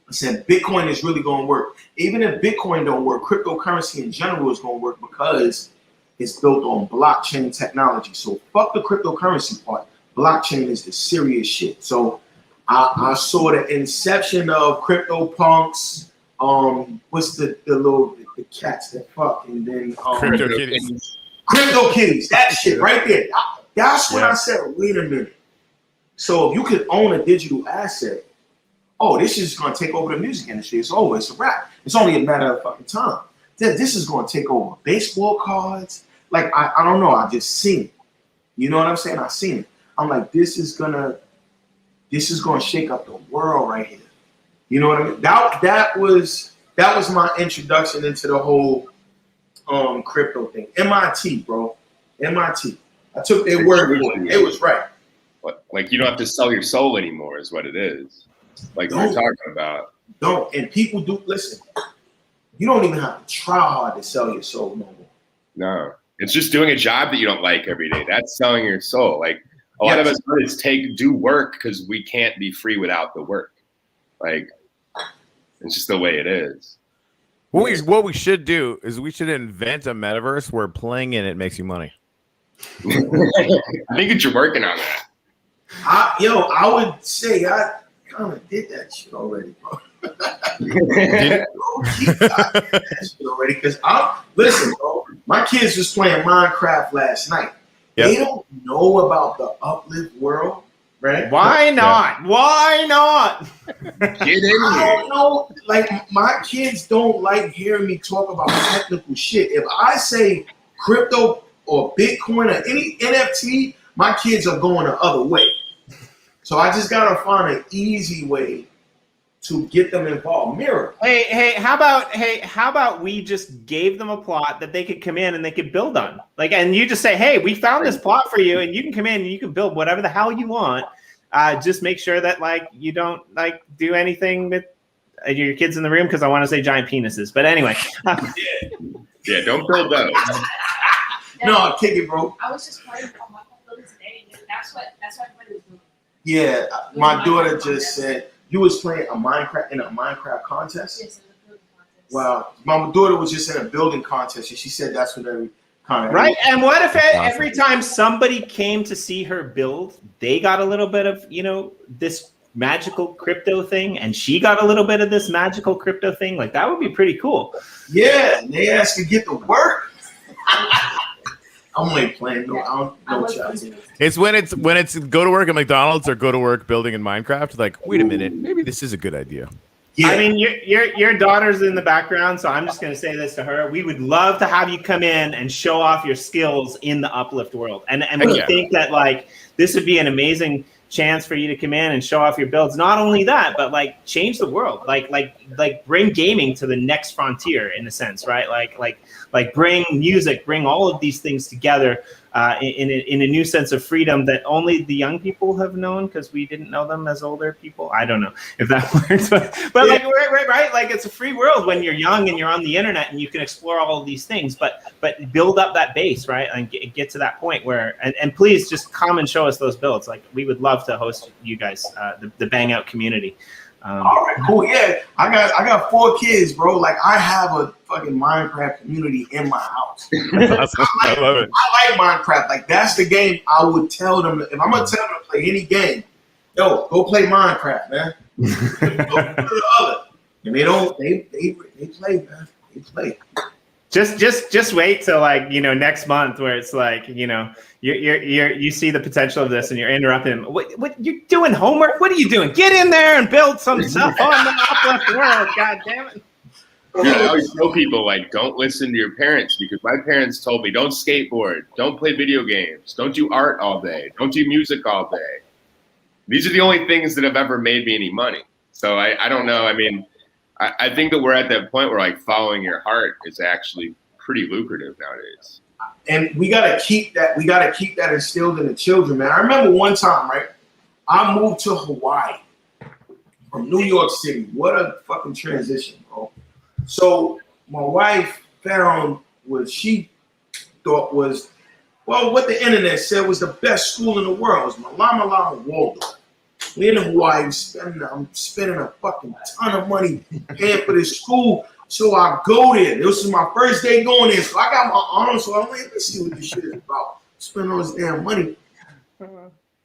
I said, Bitcoin is really going to work. Even if Bitcoin don't work, cryptocurrency in general is going to work because it's built on blockchain technology. So fuck the cryptocurrency part. Blockchain is the serious shit. So I saw the inception of CryptoPunks. What's the cats that fuck, and then Crypto Kitties. Crypto Kitties, that shit right there. That's when I said, wait a minute. So if you could own a digital asset, oh, this is going to take over the music industry. It's over. It's a wrap. It's only a matter of fucking time. This is going to take over baseball cards. Like, I don't know. I just seen it. You know what I'm saying? I seen it. I'm like, this is gonna shake up the world right here. You know what I mean? That was my introduction into the whole crypto thing. MIT, bro. MIT. I took their word for it. It was right. Like, you don't have to sell your soul anymore is what it is. Like we're talking about. Don't. And people do, listen, you don't even have to try hard to sell your soul no more. No. It's just doing a job that you don't like every day. That's selling your soul. Like a lot of us artists do work because we can't be free without the work. Like, it's just the way it is. What we should do is we should invent a metaverse where playing in it makes you money. I think that you're working on that. I would say I kind of did that shit already, bro. Already, because listen, bro. My kids was playing Minecraft last night. Yep. They don't know about the uplift world, right? Why not? Yeah. Why not? Get in here. I don't know. Like, my kids don't like hearing me talk about technical shit. If I say crypto or Bitcoin or any NFT, my kids are going the other way. So I just gotta find an easy way to get them involved. Mirror. Hey, how about we just gave them a plot that they could come in and they could build on? Like, and you just say, hey, we found this plot for you, and you can come in and you can build whatever the hell you want. Just make sure that like you don't like do anything with your kids in the room, because I want to say giant penises. But anyway. Yeah, don't build those. No, I'm kidding, bro. I was just playing on my phone today, and that's what everybody was doing. Yeah, my daughter just said you was playing in a Minecraft contest. Yes, in a building contest. Wow, my daughter was just in a building contest, and she said that's what every kind of right. And what if every time somebody came to see her build, they got a little bit of this magical crypto thing, and she got a little bit of this magical crypto thing? Like, that would be pretty cool. Yeah, and they asked to get to work. I'm only playing. No child. It's when it's go to work at McDonald's or go to work building in Minecraft. Like, wait a minute, maybe this is a good idea. Yeah. I mean, your daughter's in the background, so I'm just going to say this to her. We would love to have you come in and show off your skills in the uplift world. And we think that like this would be an amazing chance for you to come in and show off your builds. Not only that, but like change the world. Like bring gaming to the next frontier in a sense, right? Like bring music, bring all of these things together in a new sense of freedom that only the young people have known, because we didn't know them as older people. I don't know if that works, but like right, like it's a free world when you're young and you're on the internet and you can explore all of these things. But build up that base, right, and get to that point where and please just come and show us those builds. Like, we would love to host you guys, the BangOut community. All right, cool. Yeah, I got 4 kids, bro. Like, I have a fucking Minecraft community in my house. I love it. I like Minecraft. Like, that's the game I would tell them. If I'm gonna tell them to play any game, yo, go play Minecraft, man. Go to the other. And they don't. They play, man. They play. Just wait till like next month, where it's like you see the potential of this and you're interrupting him. What you doing homework? What are you doing? Get in there and build some stuff on the uplift world. God damn it! Yeah, I always tell people, like, don't listen to your parents, because my parents told me, don't skateboard, don't play video games, don't do art all day, don't do music all day. these are the only things that have ever made me any money. So I don't know. I mean, I think that we're at that point where like following your heart is actually pretty lucrative nowadays. And we gotta keep that. We gotta keep that instilled in the children, man. I remember one time, right? I moved to Hawaii from New York City. What a fucking transition, bro. So my wife found what she thought was, well, what the internet said was the best school in the world. It was Malama Lama Waldorf. We in Hawaii, I'm spending a fucking ton of money paying for this school. So I go there. This was my first day going there. So I got my arms, so I'm like, let's see what this shit is about. Spend all this damn money.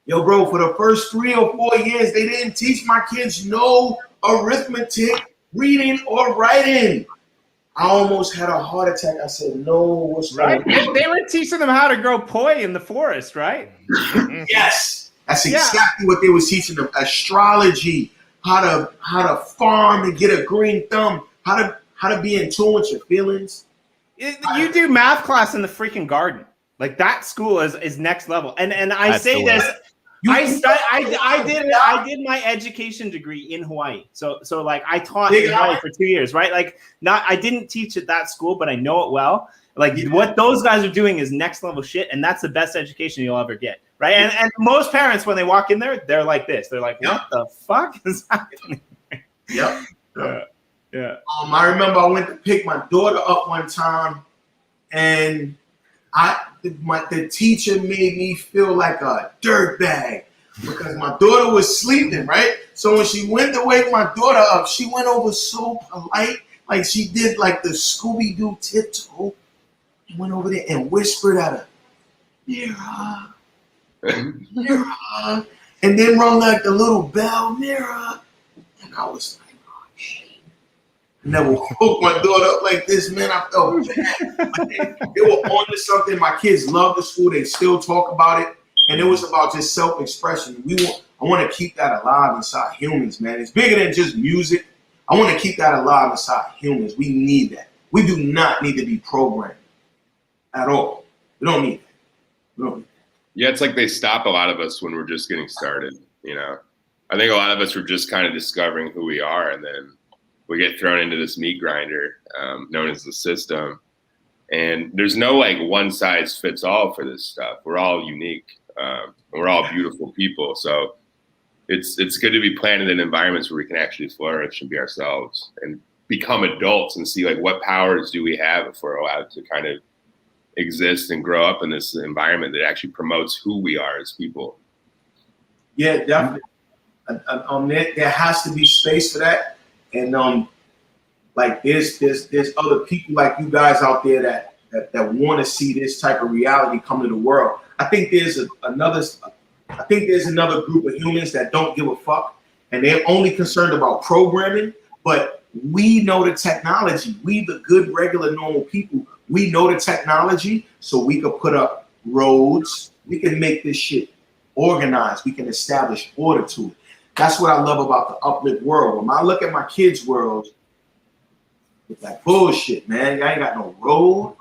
Yo, bro, for the first 3 or 4 years, they didn't teach my kids no arithmetic, reading, or writing. I almost had a heart attack. I said, no, what's Right. wrong? They were teaching them how to grow poi in the forest, right? Yes. That's exactly what they was teaching them. Astrology, how to farm and get a green thumb, how to be in tune with your feelings. You do math class in the freaking garden. Like that school is next level. And I That's say the way. this. I did my education degree in Hawaii. So like I taught in Hawaii for 2 years, right? Like I didn't teach at that school, but I know it well. Like what those guys are doing is next level shit, and that's the best education you'll ever get, right? And most parents, when they walk in there, they're like this. They're like, "What the fuck is happening?" Yep. Yeah. I remember I went to pick my daughter up one time, and the teacher made me feel like a dirtbag because my daughter was sleeping, right? So when she went to wake my daughter up, she went over so polite, like she did like the Scooby-Doo tiptoe. Went over there and whispered at her, Mira, Mira, and then rung like the little bell, Mira. And I was like, oh shit. I never woke my daughter up like this, man. I felt bad. They were on to something. My kids love the school. They still talk about it. And it was about just self-expression. I want to keep that alive inside humans, man. It's bigger than just music. I want to keep that alive inside humans. We need that. We do not need to be programmed at all. We don't need that. Yeah, it's like they stop a lot of us when we're just getting started, you know. I think a lot of us are just kind of discovering who we are, and then we get thrown into this meat grinder known as the system. And there's no like one size fits all for this stuff. We're all unique. We're all beautiful people. So it's good to be planted in environments where we can actually flourish and be ourselves and become adults and see like what powers do we have if we're allowed to kind of exist and grow up in this environment that actually promotes who we are as people. Yeah, definitely. There has to be space for that. And like there's other people like you guys out there that want to see this type of reality come to the world. I think there's another group of humans that don't give a fuck, and they're only concerned about programming. But we know the technology. We, the good, regular, normal people, we know the technology, so we could put up roads. We can make this shit organized. We can establish order to it. That's what I love about the uplift world. When I look at my kids' world, it's like bullshit, man. I ain't got no road.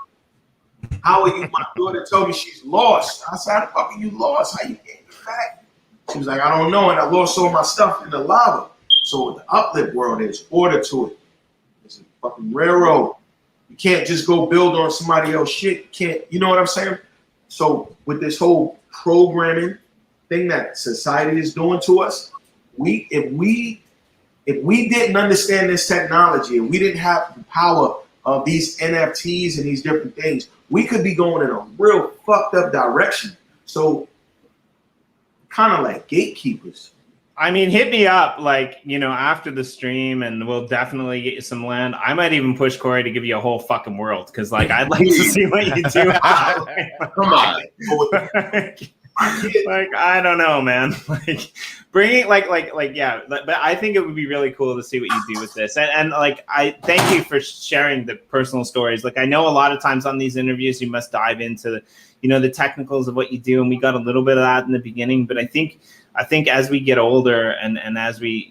How are you? My daughter told me she's lost. I said, how the fuck are you lost? How you getting back? She was like, I don't know. And I lost all my stuff in the lava. So with the uplift world, there's order to it. It's a fucking railroad. You can't just go build on somebody else's shit. You know what I'm saying? So with this whole programming thing that society is doing to us, if we didn't understand this technology and we didn't have the power of these NFTs and these different things, we could be going in a real fucked up direction. So kind of like gatekeepers. I mean, hit me up, like, after the stream, and we'll definitely get you some land. I might even push Corey to give you a whole fucking world, because, like, I'd like to see what you do. Come on. Like, I don't know, man. Like, bringing, yeah. But I think it would be really cool to see what you do with this. And like, I thank you for sharing the personal stories. Like, I know a lot of times on these interviews, you must dive into the technicals of what you do, and we got a little bit of that in the beginning. But I think as we get older and as we,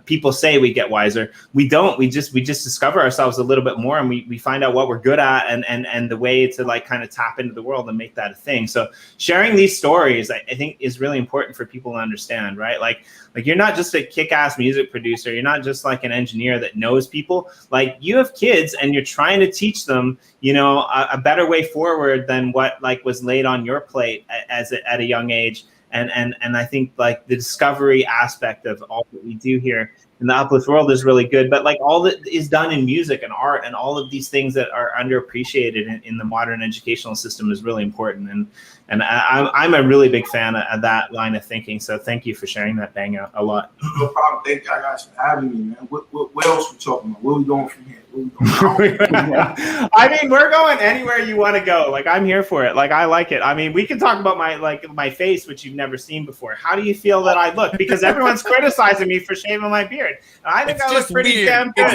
people say we get wiser. We don't. We just discover ourselves a little bit more, and we find out what we're good at, and the way to like kind of tap into the world and make that a thing. So sharing these stories, I think, is really important for people to understand, right? Like you're not just a kick-ass music producer. You're not just like an engineer that knows people. Like you have kids, and you're trying to teach them, you know, a better way forward than what like was laid on your plate at a young age. And I think like the discovery aspect of all that we do here in the uplift world is really good. But like all that is done in music and art and all of these things that are underappreciated in the modern educational system is really important. And I'm a really big fan of that line of thinking. So thank you for sharing that, BangOut, a lot. No problem. Thank you guys for having me, man. What else we talking about? Where we going from here? I mean, we're going anywhere you want to go. Like, I'm here for it. Like, I like it. I mean, we can talk about my face, which you've never seen before. How do you feel that I look? Because everyone's criticizing me for shaving my beard. And I think I look pretty damn good.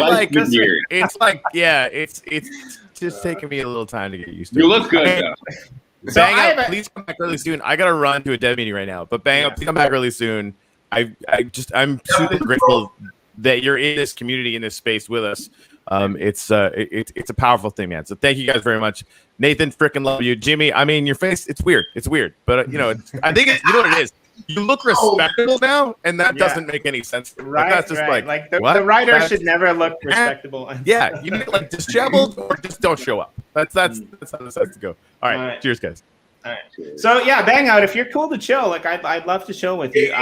It's like, yeah, it's just taking me a little time to get used to. You look good, though. So BangOut, please come back really soon. I gotta run to a dev meeting right now, but BangOut, please come back really soon. I'm super grateful that you're in this community, in this space with us. It's a powerful thing, man. So thank you guys very much. Nathan, freaking love you. Jimmy, I mean, your face, it's weird, but you know, I think you know what it is. You look respectable now, and that doesn't make any sense. Right, that's just like the writer should never look respectable. Yeah, you need like disheveled or just don't show up. That's how this has to go. All right, cheers, guys. All right. So yeah, BangOut, if you're cool to chill, like I'd love to chill with you.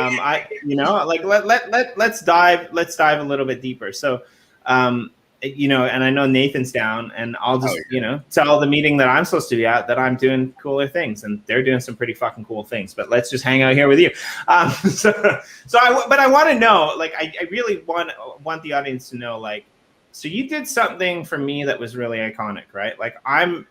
Let's dive a little bit deeper. So, you know, and I know Nathan's down, and I'll just you know, tell the meeting that I'm supposed to be at that I'm doing cooler things, and they're doing some pretty fucking cool things. But let's just hang out here with you. But I want to know, like, I really want the audience to know, like, so you did something for me that was really iconic, right? Like I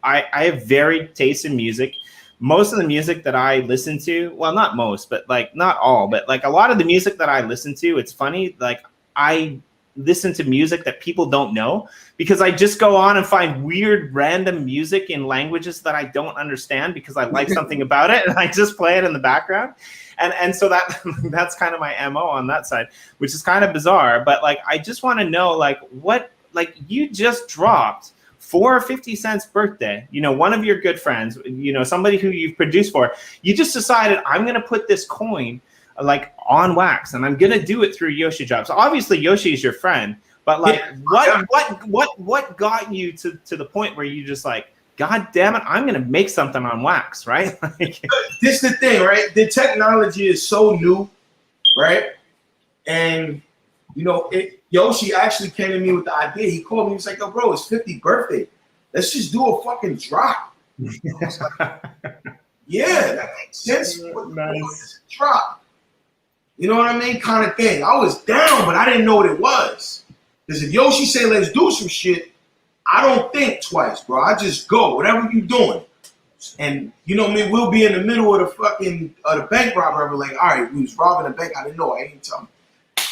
have varied taste in music. Most of the music that I listen to, well, not most, but like not all, but like a lot of the music that I listen to, it's funny, like I listen to music that people don't know because I just go on and find weird random music in languages that I don't understand because I like something about it, and I just play it in the background. And so that's kind of my MO on that side, which is kind of bizarre. But like, I just want to know, like, what, like, you just dropped for 50 Cent's birthday, you know, one of your good friends, you know, somebody who you've produced for, you just decided, I'm going to put this coin like on wax, and I'm going to do it through Yoshidrop. So obviously Yoshi is your friend, but like, what got you to the point where you just like, God damn it, I'm going to make something on wax, right? Like, this is the thing, right? The technology is so new, right? And, you know, Yoshi actually came to me with the idea. He called me, he was like, yo, bro, it's 50th birthday. Let's just do a fucking drop. Like, yeah, that makes sense. Nice. Drop. You know what I mean? Kind of thing. I was down, but I didn't know what it was. Because if Yoshi say, let's do some shit, I don't think twice, bro. I just go, whatever you doing. And you know what I mean? We'll be in the middle of the bank robbery. Like, all right, we was robbing the bank. I didn't know. I ain't tell him.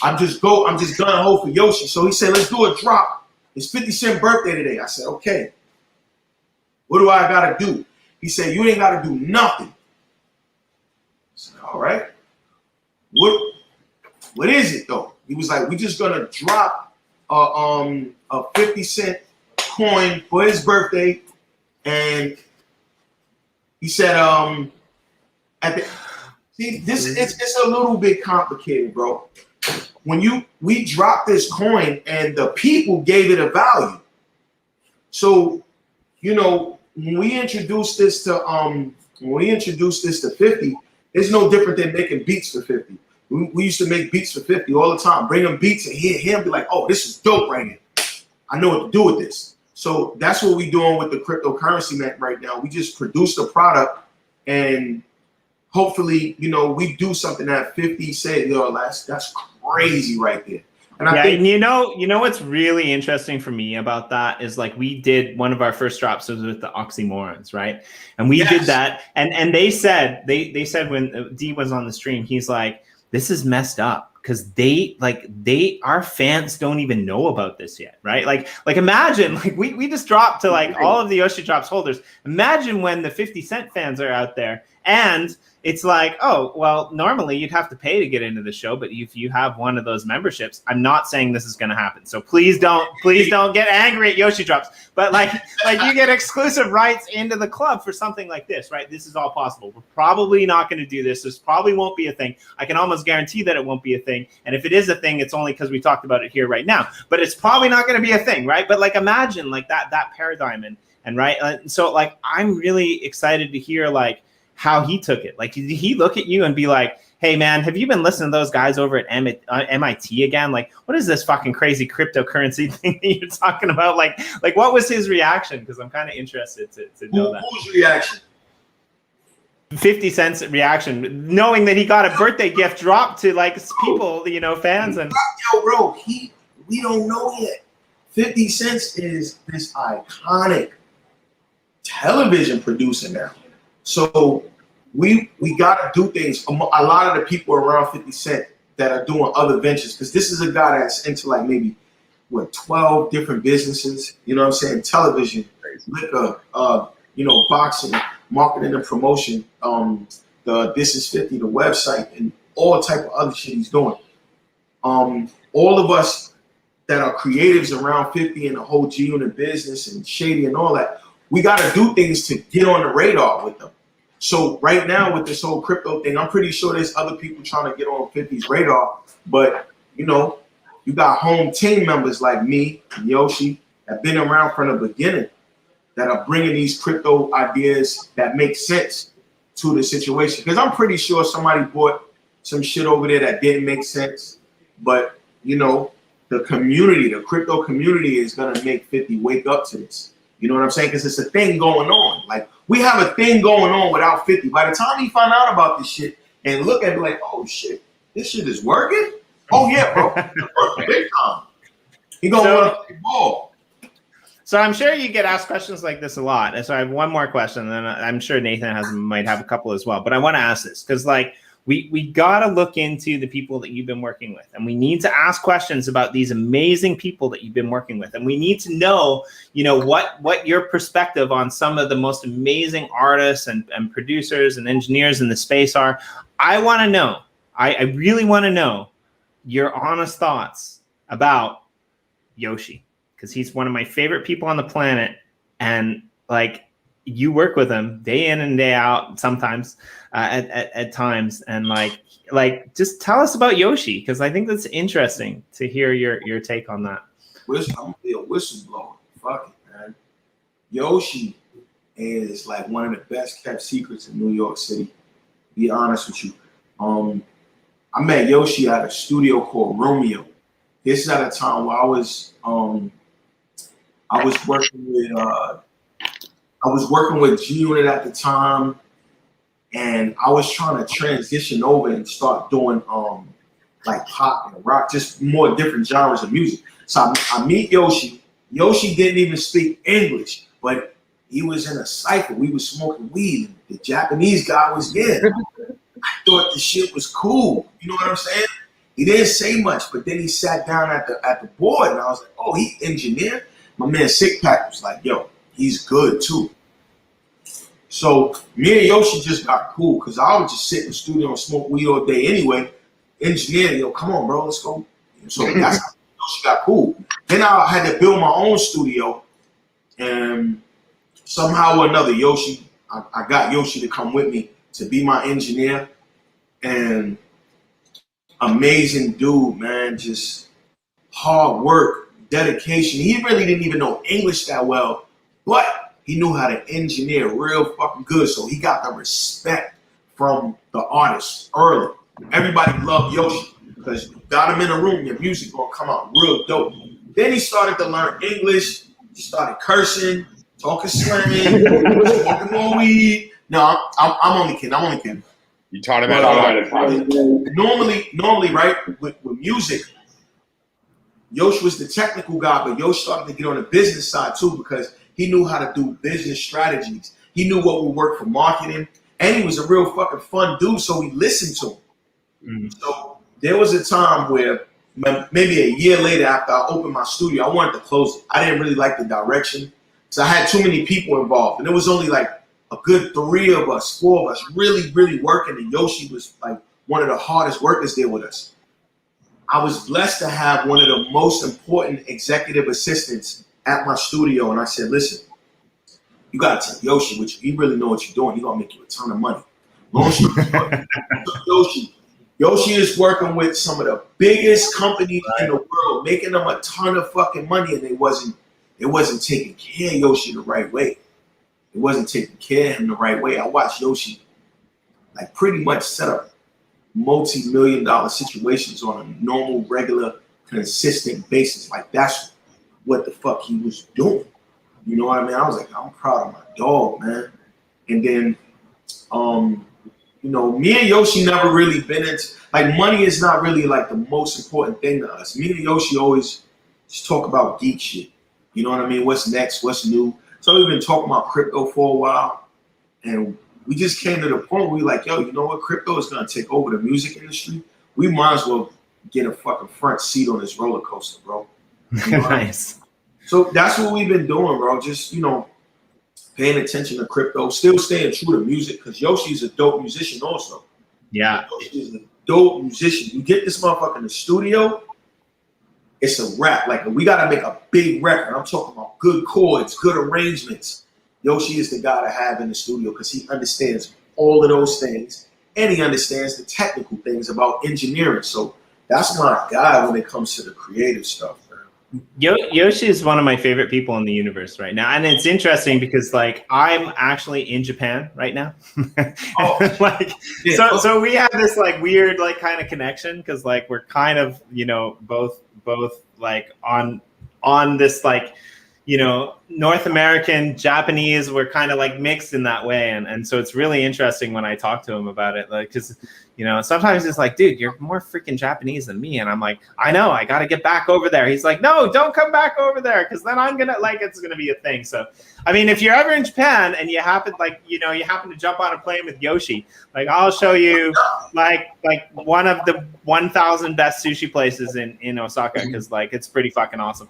I'm just gonna hold for Yoshi. So he said, let's do a drop. It's 50 Cent birthday today. I said, okay. What do I gotta do? He said, you ain't gotta do nothing. I said, all right. What is it though? He was like, we just gonna drop a 50 Cent coin for his birthday. And he said, it's a little bit complicated, bro. We dropped this coin and the people gave it a value. So, you know, when we introduced this to 50, it's no different than making beats for 50. We used to make beats for 50 all the time. Bring him beats and hear him be like, oh, this is dope right here. I know what to do with this. So that's what we're doing with the cryptocurrency net right now. We just produce the product, and hopefully, you know, we do something that 50 said, yo, that's crazy right there. And I think, you know what's really interesting for me about that is like we did one of our first drops was with the Oxymorons, right? And we did that, and they said when D was on the stream, he's like, this is messed up because our fans don't even know about this yet, right? Like imagine, like we just dropped to like all of the Yoshidrops holders. Imagine when the 50 Cent fans are out there and it's like, oh, well, normally you'd have to pay to get into the show, but if you have one of those memberships, I'm not saying this is going to happen. So please don't get angry at Yoshidrops, but like you get exclusive rights into the club for something like this, right? This is all possible. We're probably not going to do this. This probably won't be a thing. I can almost guarantee that it won't be a thing. And if it is a thing, it's only because we talked about it here right now, but it's probably not going to be a thing, right? But like, imagine like that paradigm and right. So like, I'm really excited to hear like how he took it. Like, did he look at you and be like, hey man, have you been listening to those guys over at MIT again? Like, what is this fucking crazy cryptocurrency thing that you're talking about? Like what was his reaction? Because I'm kind of interested to know that. Whose reaction? 50 Cent's reaction, knowing that he got a birthday gift dropped to like people, you know, fans. And yo, bro, we don't know yet. 50 Cent is this iconic television producer now. So we got to do things. A lot of the people around 50 Cent that are doing other ventures, because this is a guy that's into like maybe 12 different businesses. You know what I'm saying? Television, liquor, you know, boxing, marketing and promotion. The This Is 50, the website, and all type of other shit he's doing. All of us that are creatives around 50 and the whole G Unit business and Shady and all that, we got to do things to get on the radar with them. So right now with this whole crypto thing, I'm pretty sure there's other people trying to get on 50's radar. But, you know, you got home team members like me and Yoshi that have been around from the beginning that are bringing these crypto ideas that make sense to the situation. Because I'm pretty sure somebody bought some shit over there that didn't make sense. But, you know, the community, the crypto community is going to make 50 wake up to this. You know what I'm saying? Because it's a thing going on. Like, we have a thing going on without 50. By the time he find out about this shit and look at it like, oh shit, this shit is working? Oh yeah, bro. It's working big time. He gonna want to play ball. So I'm sure you get asked questions like this a lot. And so I have one more question, and then I'm sure Nathan might have a couple as well. But I want to ask this because like we got to look into the people that you've been working with, and we need to ask questions about these amazing people that you've been working with, and we need to know, you know, what your perspective on some of the most amazing artists and producers and engineers in the space are. I want to know. I really want to know your honest thoughts about Yoshi, because he's one of my favorite people on the planet, and like, you work with him day in and day out sometimes at times, and like just tell us about Yoshi, because I think that's interesting to hear your take on that. I'm gonna be a whistleblower. Fuck it, man. Yoshi is like one of the best kept secrets in New York City. Be honest with you. I met Yoshi at a studio called Romeo. This is at a time where I was working with G Unit at the time, and I was trying to transition over and start doing like pop and rock, just more different genres of music. So I meet Yoshi. Yoshi didn't even speak English, but he was in a cycle. We was smoking weed. The Japanese guy was there. I thought the shit was cool. You know what I'm saying? He didn't say much, but then he sat down at the board, and I was like, oh, he engineer? My man Sick Pack was like, yo, he's good too. So me and Yoshi just got cool because I would just sit in the studio and smoke weed all day anyway. Engineer, yo, come on, bro, let's go. So that's how Yoshi got cool. Then I had to build my own studio, and somehow or another, Yoshi, I got Yoshi to come with me to be my engineer. And amazing dude, man, just hard work, dedication. He really didn't even know English that well, but he knew how to engineer real fucking good. So he got the respect from the artists early. Everybody loved Yoshi because you got him in a room, your music gonna come out real dope. Then he started to learn English. He started cursing, talking slang, smoking more weed. No, I'm only kidding. You taught him how to normally, right, with music, Yoshi was the technical guy, but Yoshi started to get on the business side too because he knew how to do business strategies. He knew what would work for marketing, and he was a real fucking fun dude, so we listened to him. Mm-hmm. So there was a time where maybe a year later after I opened my studio, I wanted to close it. I didn't really like the direction. So I had too many people involved. And it was only like a good 3 of us, 4 of us really, really working. And Yoshi was like one of the hardest workers there with us. I was blessed to have one of the most important executive assistants at my studio. And I said, listen, you got to take Yoshi with you. You really know what you're doing. He's going to make you a ton of money. Long story short, Yoshi is working with some of the biggest companies in the world, making them a ton of fucking money, and it wasn't taking care of Yoshi the right way. It wasn't taking care of him the right way. I watched Yoshi like pretty much set up multi-million-dollar situations on a normal, regular, consistent basis. Like that's what the fuck he was doing. You know what I mean? I was like, I'm proud of my dog, man. And then, you know, me and Yoshi never really been into, like, money is not really like the most important thing to us. Me and Yoshi always just talk about geek shit. You know what I mean? What's next? What's new? So we've been talking about crypto for a while, and we just came to the point where we like, yo, you know what? Crypto is gonna take over the music industry. We might as well get a fucking front seat on this roller coaster, bro. You know Nice. So that's what we've been doing, bro. Just, you know, paying attention to crypto, still staying true to music, because Yoshi's a dope musician also. Yeah. Yoshi is a dope musician. You get this motherfucker in the studio, it's a rap. Like, we gotta make a big record. I'm talking about good chords, good arrangements. Yoshi is the guy to have in the studio because he understands all of those things, and he understands the technical things about engineering. So that's my guy when it comes to the creative stuff. Yoshi is one of my favorite people in the universe right now, and it's interesting because like I'm actually in Japan right now. Like, so we have this like weird like kind of connection because like we're kind of, you know, both like on this like, you know, North American, Japanese, we're kind of like mixed in that way, and so it's really interesting when I talk to him about it, like, because, you know, sometimes it's like, dude, you're more freaking Japanese than me, and I'm like, I know, I got to get back over there. He's like, no, don't come back over there, because then I'm gonna like it's gonna be a thing. So, I mean, if you're ever in Japan and you happen to jump on a plane with Yoshi, like I'll show you like one of the 1,000 best sushi places in Osaka, because like it's pretty fucking awesome.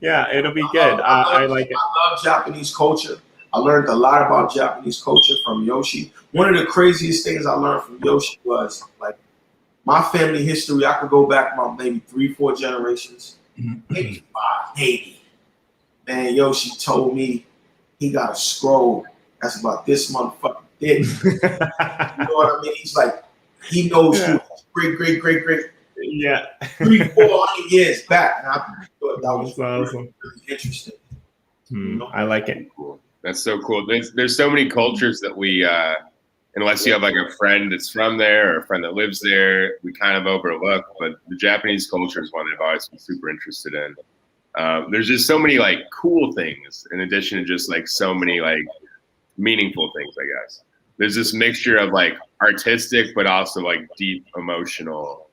Yeah, it'll be good. I like it. I love Japanese culture. I learned a lot about Japanese culture from Yoshi. One of the craziest things I learned from Yoshi was like my family history. I could go back about maybe 3-4 generations, maybe 5, maybe. Man, Yoshi told me he got a scroll that's about this motherfucking dick. You know what I mean? He's like, he knows who great. Yeah. 300-400 years back. And I thought that was awesome. Really interesting. I like it. Cool. That's so cool. There's so many cultures that we, unless you have like a friend that's from there or a friend that lives there, we kind of overlook. But the Japanese culture is one that I've always been super interested in. There's just so many like cool things in addition to just like so many like meaningful things, I guess. There's this mixture of like artistic, but also like deep emotional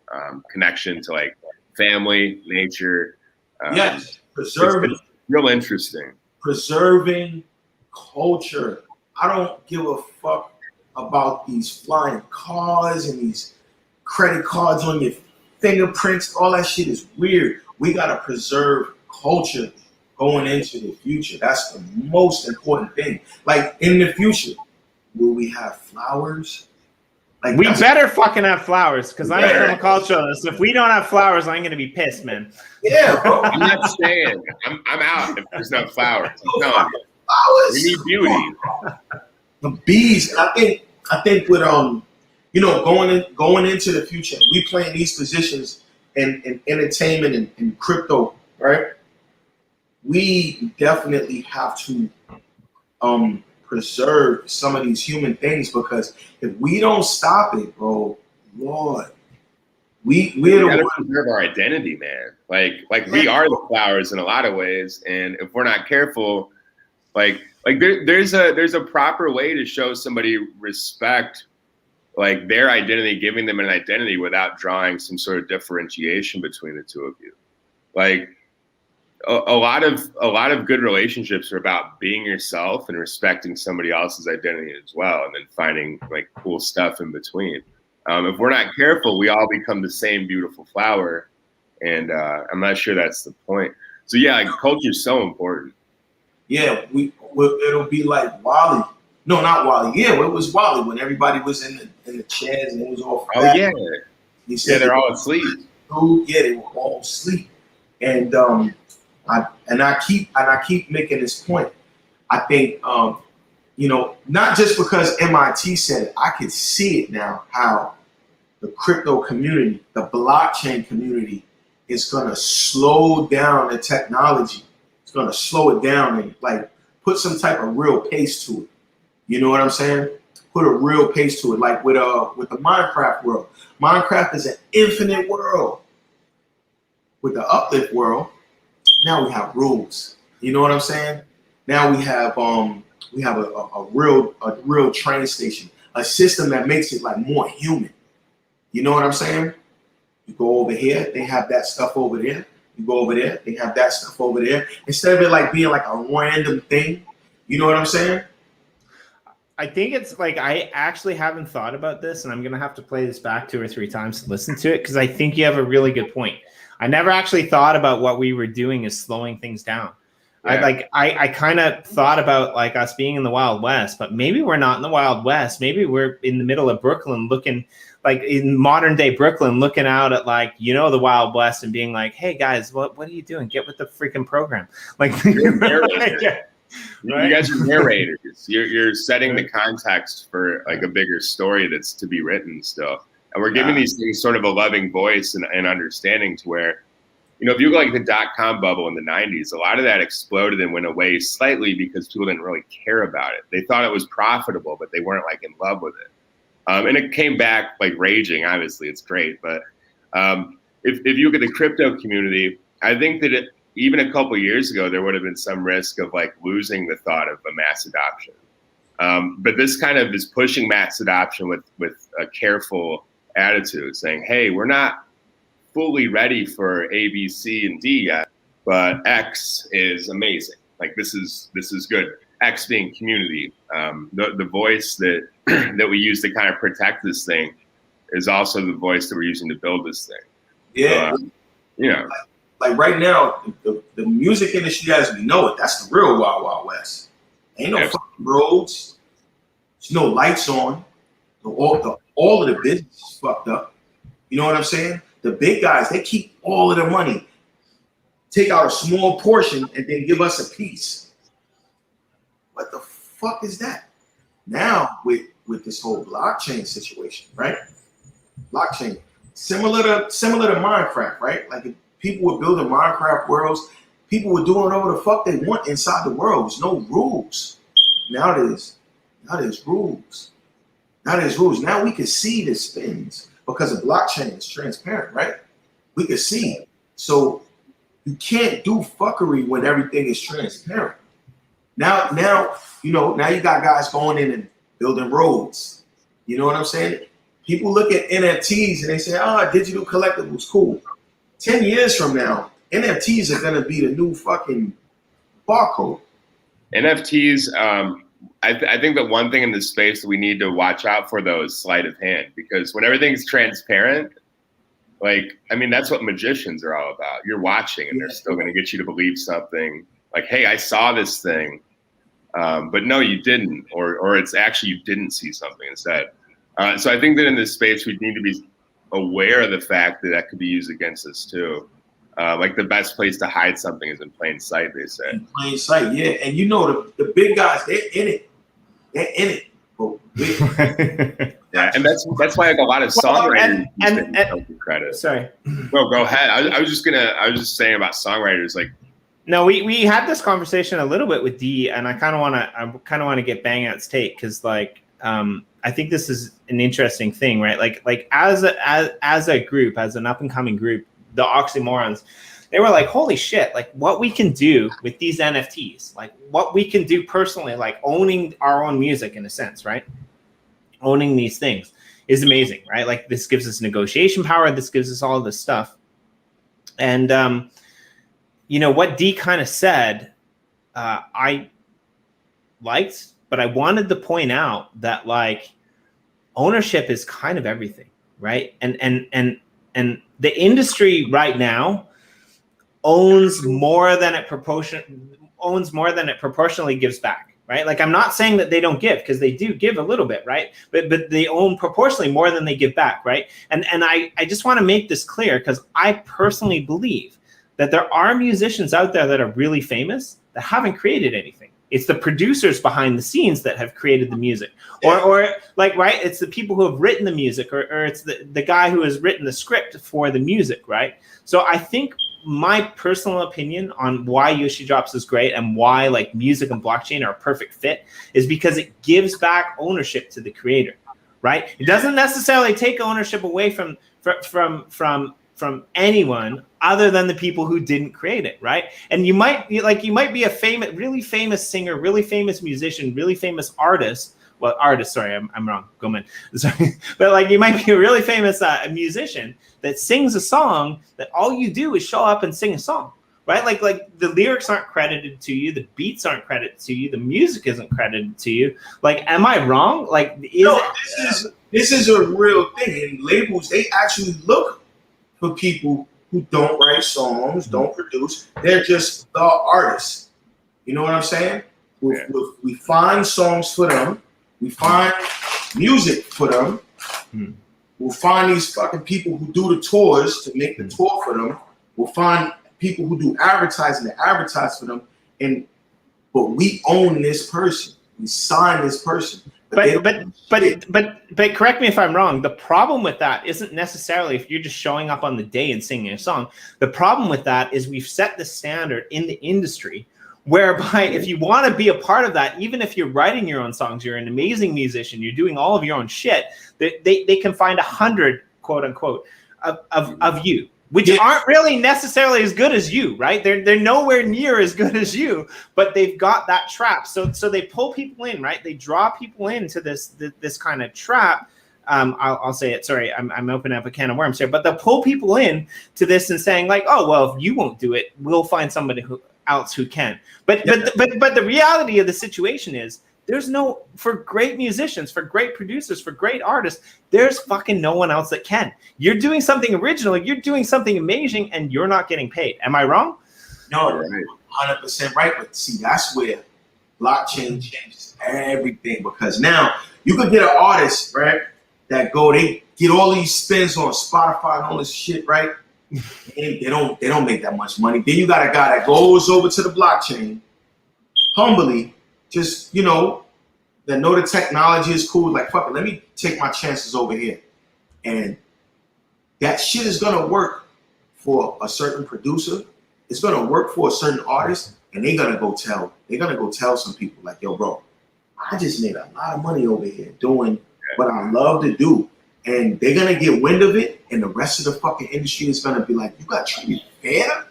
connection to like family, nature. Yes, preserving. It's real interesting. Preserving culture. I don't give a fuck about these flying cars and these credit cards on your fingerprints. All that shit is weird. We gotta preserve culture going into the future. That's the most important thing. Like in the future, will we have flowers? Like we better fucking have flowers, because I am a culturalist. If we don't have flowers, I'm gonna be pissed, man. Yeah, bro. I'm not staying. I'm out if there's no flowers. No, flowers. We need beauty. The bees. I think with you know, going into the future, we playing these positions in entertainment and crypto, right? We definitely have to preserve some of these human things, because if we don't stop it, bro, Lord, we gotta preserve our identity, man. Like we are the flowers in a lot of ways, and if we're not careful, like there's a proper way to show somebody respect, like their identity, giving them an identity without drawing some sort of differentiation between the two of you. Like a lot of good relationships are about being yourself and respecting somebody else's identity as well, and then finding like cool stuff in between. If we're not careful, we all become the same beautiful flower, and I'm not sure that's the point. So yeah, like, culture is so important. Yeah, it'll be like Wally. No, not Wally. Yeah, it was Wally when everybody was in the chairs and it was all Oh fat. yeah, He said they're all asleep. Yeah, they were all asleep. And I keep making this point. I think not just because MIT said it, I could see it now how the crypto community, the blockchain community, is gonna slow down the technology. It's gonna slow it down and like put some type of real pace to it. You know what I'm saying? Put a real pace to it, like with the Minecraft world. Minecraft is an infinite world. With the uplift world, now we have rules. You know what I'm saying? Now we have a real train station, a system that makes it like more human. You know what I'm saying? You go over here, they have that stuff over there. You go over there, they have that stuff over there. Instead of it like being like a random thing, you know what I'm saying? I think it's like, I actually haven't thought about this, and I'm going to have to play this back 2 or 3 times to listen to it, because I think you have a really good point. I never actually thought about what we were doing is slowing things down. Yeah. I kind of thought about like us being in the Wild West, but maybe we're not in the Wild West. Maybe we're in the middle of Brooklyn, looking like in modern day Brooklyn, looking out at like, the Wild West and being like, hey guys, what are you doing? Get with the freaking program. Like, yeah. Right? You guys are narrators. You're setting the context for like a bigger story that's to be written still. And we're giving these things sort of a loving voice and understanding to where, if you look like the .com bubble in the 90s, a lot of that exploded and went away slightly because people didn't really care about it. They thought it was profitable, but they weren't like in love with it. And it came back like raging. Obviously, it's great. But if you look at the crypto community, I think that even a couple of years ago, there would have been some risk of like losing the thought of a mass adoption. But this kind of is pushing mass adoption with a careful attitude, saying, hey, we're not fully ready for A, B, C, and D yet, but X is amazing. Like this is good. X being community. The voice that that we use to kind of protect this thing is also the voice that we're using to build this thing. Yeah. Like right now, the music industry as we know it, that's the real Wild Wild West. Ain't no fucking roads. There's no lights on. All of the business is fucked up. You know what I'm saying? The big guys, they keep all of the money, take out a small portion, and then give us a piece. What the fuck is that? Now with this whole blockchain situation, right? Blockchain, similar to Minecraft, right? Like if people were building Minecraft worlds, people were doing whatever the fuck they want inside the world. There's no rules. Now there's rules. Now we can see the spins. Because the blockchain is transparent, right? We can see. So you can't do fuckery when everything is transparent. Now you got guys going in and building roads. You know what I'm saying? People look at NFTs and they say, digital collectibles, cool. 10 years from now, NFTs are gonna be the new fucking barcode. NFTs, I think that one thing in this space that we need to watch out for, though, is sleight of hand, because when everything's transparent, that's what magicians are all about. You're watching and they're still going to get you to believe something like, hey, I saw this thing, but no, you didn't, or it's actually you didn't see something instead. So I think that in this space, we need to be aware of the fact that could be used against us too. Like the best place to hide something is in plain sight, they say. In plain sight, yeah. And the big guys, they're in it. They're in it. Yeah, and that's why like a lot of songwriters and credit. Sorry. No, go ahead. I was just saying about songwriters, like. No, we had this conversation a little bit with D, and I kind of want to get BangOut's take, because I think this is an interesting thing, right? Like as a group, as an up and coming group, the Oxymorons, they were like, holy shit, like what we can do with these NFTs, like what we can do personally, like owning our own music in a sense, right? Owning these things is amazing, right? Like this gives us negotiation power. This gives us all this stuff. And, what D kind of said, I liked, but I wanted to point out that like ownership is kind of everything. right? And the industry right now owns more than it proportionally gives back, right? Like, I'm not saying that they don't give, because they do give a little bit, right? But they own proportionally more than they give back, right? And I just want to make this clear, because I personally believe that there are musicians out there that are really famous that haven't created anything. It's the producers behind the scenes that have created the music, or like, right? It's the people who have written the music, or it's the guy who has written the script for the music, right? So I think my personal opinion on why Yoshidrops is great and why like music and blockchain are a perfect fit is because it gives back ownership to the creator, right? It doesn't necessarily take ownership away from anyone other than the people who didn't create it, right? And you might be a really famous singer, really famous musician, really famous artist. Well, artist, sorry, I'm wrong. Go man. Sorry. But like, you might be a really famous musician that sings a song that all you do is show up and sing a song, right? Like the lyrics aren't credited to you, the beats aren't credited to you, the music isn't credited to you. Like, am I wrong? Like, this is a real thing. And labels, they actually look for people who don't write songs, don't produce. They're just the artists. You know what I'm saying? We find songs for them. We find music for them. We'll find these fucking people who do the tours to make the tour for them. We'll find people who do advertising to advertise for them. But we own this person. We sign this person. But correct me if I'm wrong. The problem with that isn't necessarily if you're just showing up on the day and singing a song. The problem with that is we've set the standard in the industry whereby if you want to be a part of that, even if you're writing your own songs, you're an amazing musician, you're doing all of your own shit, they can find 100, quote unquote, of you, which aren't really necessarily as good as you, right? They're nowhere near as good as you, but they've got that trap. So they pull people in, right? They draw people into this kind of trap. I'll say it. Sorry, I'm opening up a can of worms here, but they'll pull people in to this and saying like, oh, well, if you won't do it, we'll find somebody else who can. But the reality of the situation is for great musicians, for great producers, for great artists, there's fucking no one else that can. You're doing something original, you're doing something amazing, and you're not getting paid. Am I wrong? No, 100% right. But see, that's where blockchain changes everything, because now you could get an artist, right, they get all these spins on Spotify and all this shit, right? They don't make that much money. Then you got a guy that goes over to the blockchain, humbly, just, that know the technology is cool. Like, fuck it, let me take my chances over here. And that shit is gonna work for a certain producer. It's gonna work for a certain artist, and they're gonna go tell some people like, yo, bro, I just made a lot of money over here doing what I love to do. And they're gonna get wind of it, and the rest of the fucking industry is gonna be like, you got treated fair?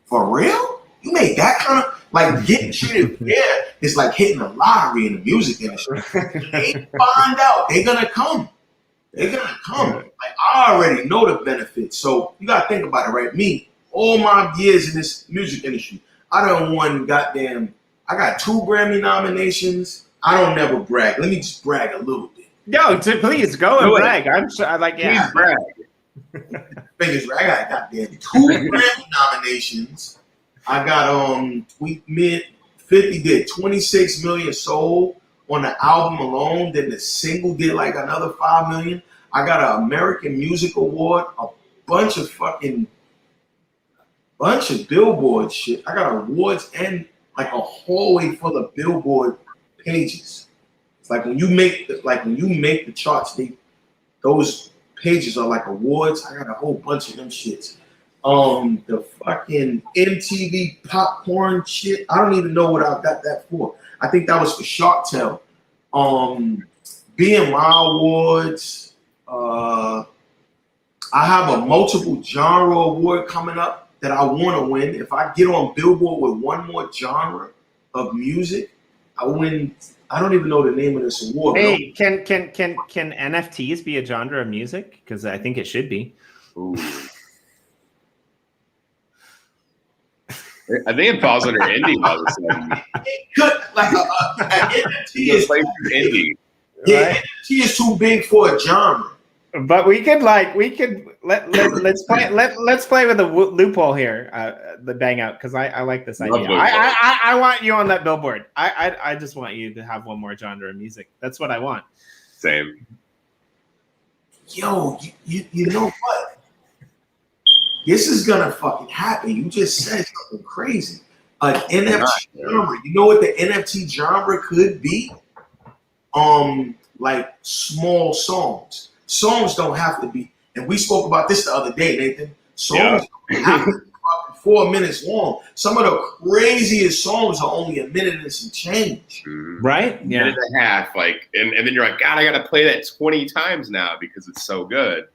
For real? You made that kind of, like, getting treated fair is like hitting a lottery in the music industry. They find out, they're gonna come. They're gonna come. Like, I already know the benefits. So you gotta think about it, right? Me, all my years in this music industry, I done won I got 2 Grammy nominations. I don't never brag. Let me just brag a little bit. No, please go and brag. Please brag. Fingers, I got goddamn 2 Grammy nominations. I got 50 did 26 million sold on the album alone. Then the single did like another 5 million. I got an American Music Award, a bunch of Billboard shit. I got awards and like a hallway full of Billboard pages. It's like when you make the charts, those pages are like awards. I got a whole bunch of them shits. The fucking MTV popcorn shit. I don't even know what I got that for. I think that was for Shark Tale. BMI awards. I have a multiple genre award coming up that I want to win. If I get on Billboard with one more genre of music, I win. I don't even know the name of this award. Hey, can NFTs be a genre of music? Because I think it should be. Ooh. I think it falls under indie all of a sudden. It could, like an NFT is indie. Yeah, right? NFT is too big for a genre. But we could let's play with the loophole here, the BangOut, because I like this idea. I want you on that billboard. I just want you to have one more genre of music. That's what I want. Same. Yo, you know what? This is gonna fucking happen. You just said something crazy. An NFT genre. You know what the NFT genre could be? Like small songs. Songs don't have to be, and we spoke about this the other day, Nathan. Songs don't have to be 4 minutes long. Some of the craziest songs are only a minute and some change. Right? Yeah. Minute and a half, like, and then you're like, God, I gotta play that 20 times now because it's so good.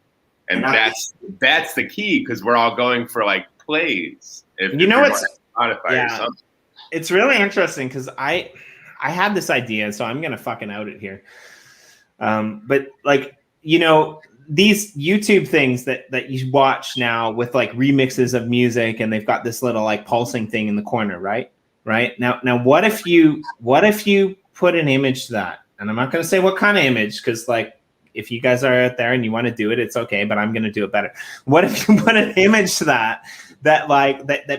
And that's the key, because we're all going for like plays. If it's Spotify or something. It's really interesting because I had this idea, so I'm gonna fucking out it here. But like, you know, these YouTube things that you watch now with like remixes of music, and they've got this little like pulsing thing in the corner, right? Now what if you put an image to that? And I'm not gonna say what kind of image, because like, if you guys are out there and you want to do it, it's okay, but I'm going to do it better. What if you put an image to that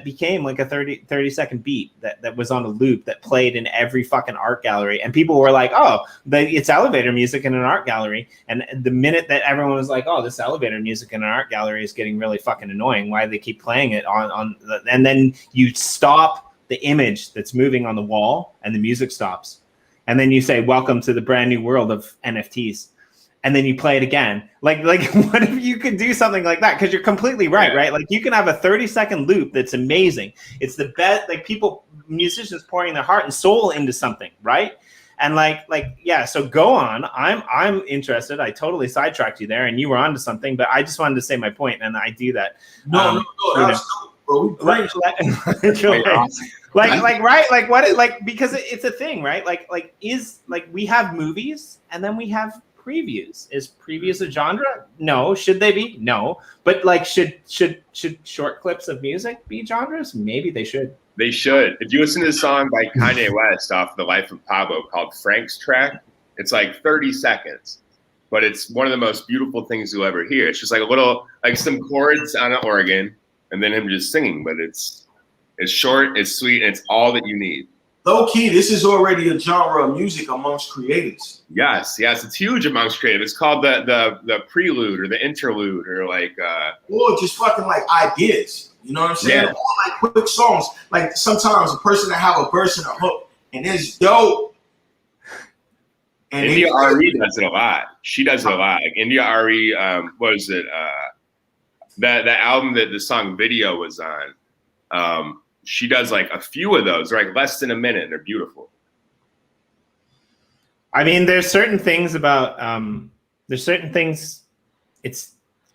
became like a 30-second beat that was on a loop that played in every fucking art gallery, and people were like, oh, it's elevator music in an art gallery. And the minute that everyone was like, oh, this elevator music in an art gallery is getting really fucking annoying, why do they keep playing it and then you stop the image that's moving on the wall and the music stops. And then you say, welcome to the brand new world of NFTs. And then you play it again. Like what if you could do something like that? Because you're completely right, right? Like you can have a 30-second loop that's amazing. It's the best, like musicians pouring their heart and soul into something, right? And yeah, so go on. I'm interested. I totally sidetracked you there, and you were onto something, but I just wanted to say my point, and I do that. No, that's bro. Because it's a thing, right? Like we have movies, and then we have previews. Is previews a genre? No. Should they be? No. But like, should short clips of music be genres? Maybe they should. They should. If you listen to the song by Kanye West off The Life of Pablo called Frank's Track, it's like 30 seconds, but it's one of the most beautiful things you'll ever hear. It's just like a little, like some chords on an organ, and then him just singing. But it's short, it's sweet, and it's all that you need. Low key, this is already a genre of music amongst creators. Yes, it's huge amongst creators. It's called the prelude or the interlude, or like or just fucking like ideas. You know what I'm saying? Yeah. Or like quick songs. Like sometimes a person that have a verse and a hook, and it's dope. And India Ari does it a lot. She does it a lot. Like India Ari, what is it? That album that the song Video was on. She does like a few of those. They're like less than a minute, and they're beautiful. I mean, there's certain things about I'm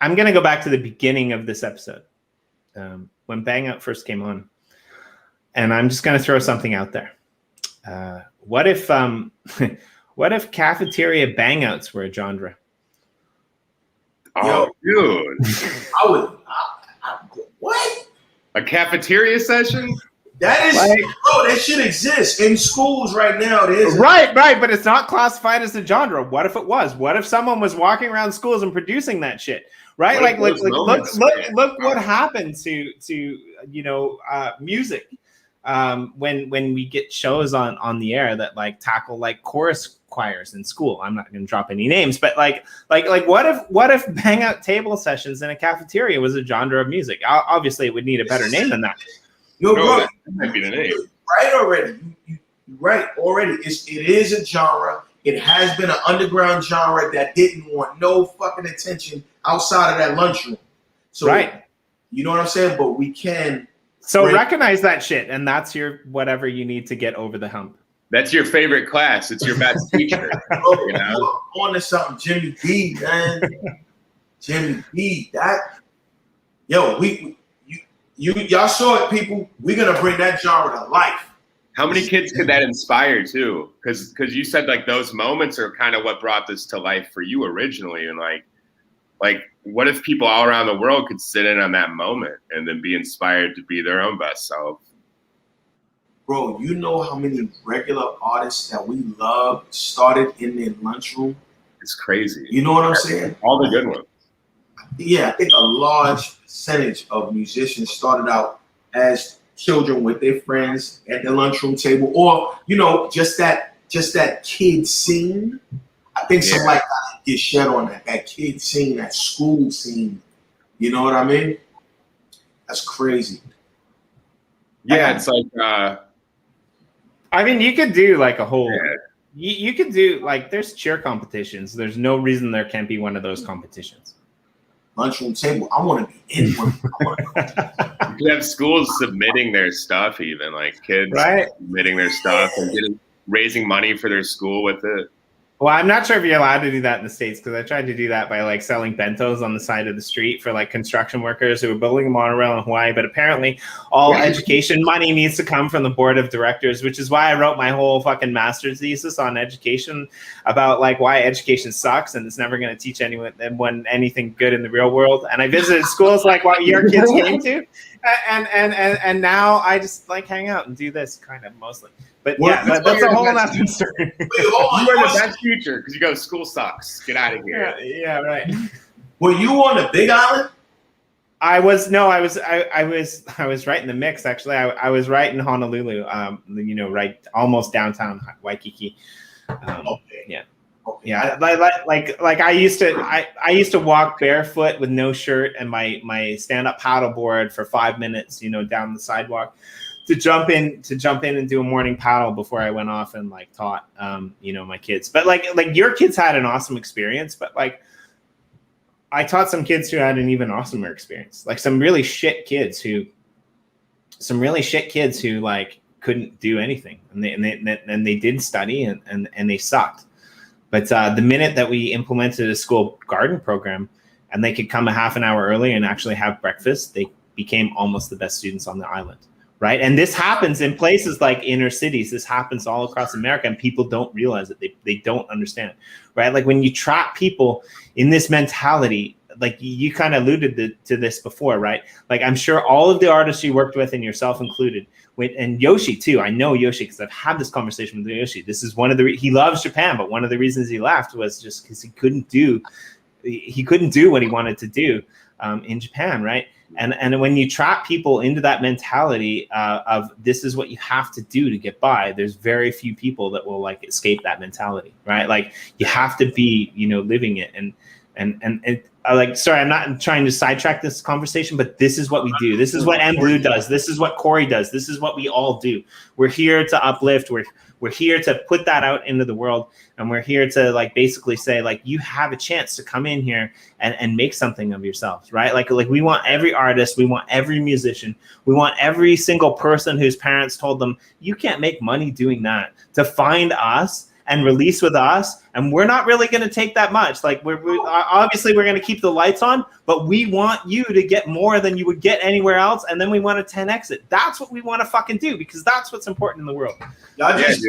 gonna go back to the beginning of this episode, when BangOut first came on, and I'm just gonna throw something out there. What if cafeteria bangouts were a genre? Oh, dude! I would. What? A cafeteria session? That is, bro, that shit exists in schools right now. It is. Right, but it's not classified as a genre. What if it was? What if someone was walking around schools and producing that shit? Right? Look what happened to music when we get shows on the air that like tackle like chorus choirs in school. I'm not going to drop any names, but like what if BangOut table sessions in a cafeteria was a genre of music? Obviously, it would need a better name than that. Bro, that might be the name. Right already. You right already. It is a genre. It has been an underground genre that didn't want no fucking attention outside of that lunchroom. So right. You know what I'm saying? But we can. So recognize that shit, and that's your whatever you need to get over the hump. That's your favorite class. It's your best teacher. You know? On to something, Jimmy D, man. Jimmy D, y'all saw it, people. We're gonna bring that genre to life. How many kids could that inspire too? Because you said like those moments are kind of what brought this to life for you originally, and like what if people all around the world could sit in on that moment and then be inspired to be their own best self? Bro, you know how many regular artists that we love started in their lunchroom? It's crazy. You know what I'm saying? All the good ones. Yeah, I think a large percentage of musicians started out as children with their friends at the lunchroom table, or just that kid scene. I think something like that gets shed on that kid scene, that school scene. You know what I mean? That's crazy. Yeah, it's like I mean, you could do like a whole. You could do like there's cheer competitions. There's no reason there can't be one of those competitions. Lunchroom table. I want to be in one. You could have schools submitting their stuff, even like kids submitting their stuff and raising money for their school with it. Well, I'm not sure if you're allowed to do that in the States, because I tried to do that by like selling bentos on the side of the street for like construction workers who were building a monorail in Hawaii. But apparently all education money needs to come from the board of directors, which is why I wrote my whole fucking master's thesis on education, about like why education sucks and it's never going to teach anyone anything good in the real world. And I visited schools like what your kids came to. And now I just like hang out and do this kind of mostly. But that's a whole other story. You are the best future because you go, school sucks. Get out of here. Yeah, right. Were you on the Big Island? I was right in the mix actually. I was right in Honolulu. Right almost downtown Waikiki. Okay. Yeah. Like I used to walk barefoot with no shirt and my stand-up paddleboard for 5 minutes, down the sidewalk. To jump in and do a morning paddle before I went off and like taught my kids. But like your kids had an awesome experience, but like I taught some kids who had an even awesomer experience. Like some really shit kids who like couldn't do anything and they did study and they sucked. But the minute that we implemented a school garden program and they could come a half an hour early and actually have breakfast, they became almost the best students on the island. Right. And this happens in places like inner cities. This happens all across America and people don't realize it. They don't understand it. Right. Like when you trap people in this mentality, like you kind of alluded to this before. Right. Like I'm sure all of the artists you worked with and yourself included, and Yoshi, too. I know Yoshi because I've had this conversation with Yoshi. This is one of he loves Japan. But one of the reasons he left was just because he couldn't do what he wanted to do in Japan. Right. And when you trap people into that mentality of this is what you have to do to get by, there's very few people that will like escape that mentality, right? Like you have to be, living it. And like, sorry, I'm not trying to sidetrack this conversation, but this is what we do. This is what M Blue does. This is what Corey does. This is what we all do. We're here to uplift. We're here to put that out into the world. And we're here to like basically say like you have a chance to come in here and make something of yourselves, right? Like we want every artist, we want every musician, we want every single person whose parents told them you can't make money doing that to find us and release with us. And we're not really going to take that much. Like we're obviously we're going to keep the lights on, but we want you to get more than you would get anywhere else. And then we want to 10X it. That's what we want to fucking do because that's what's important in the world. Y'all just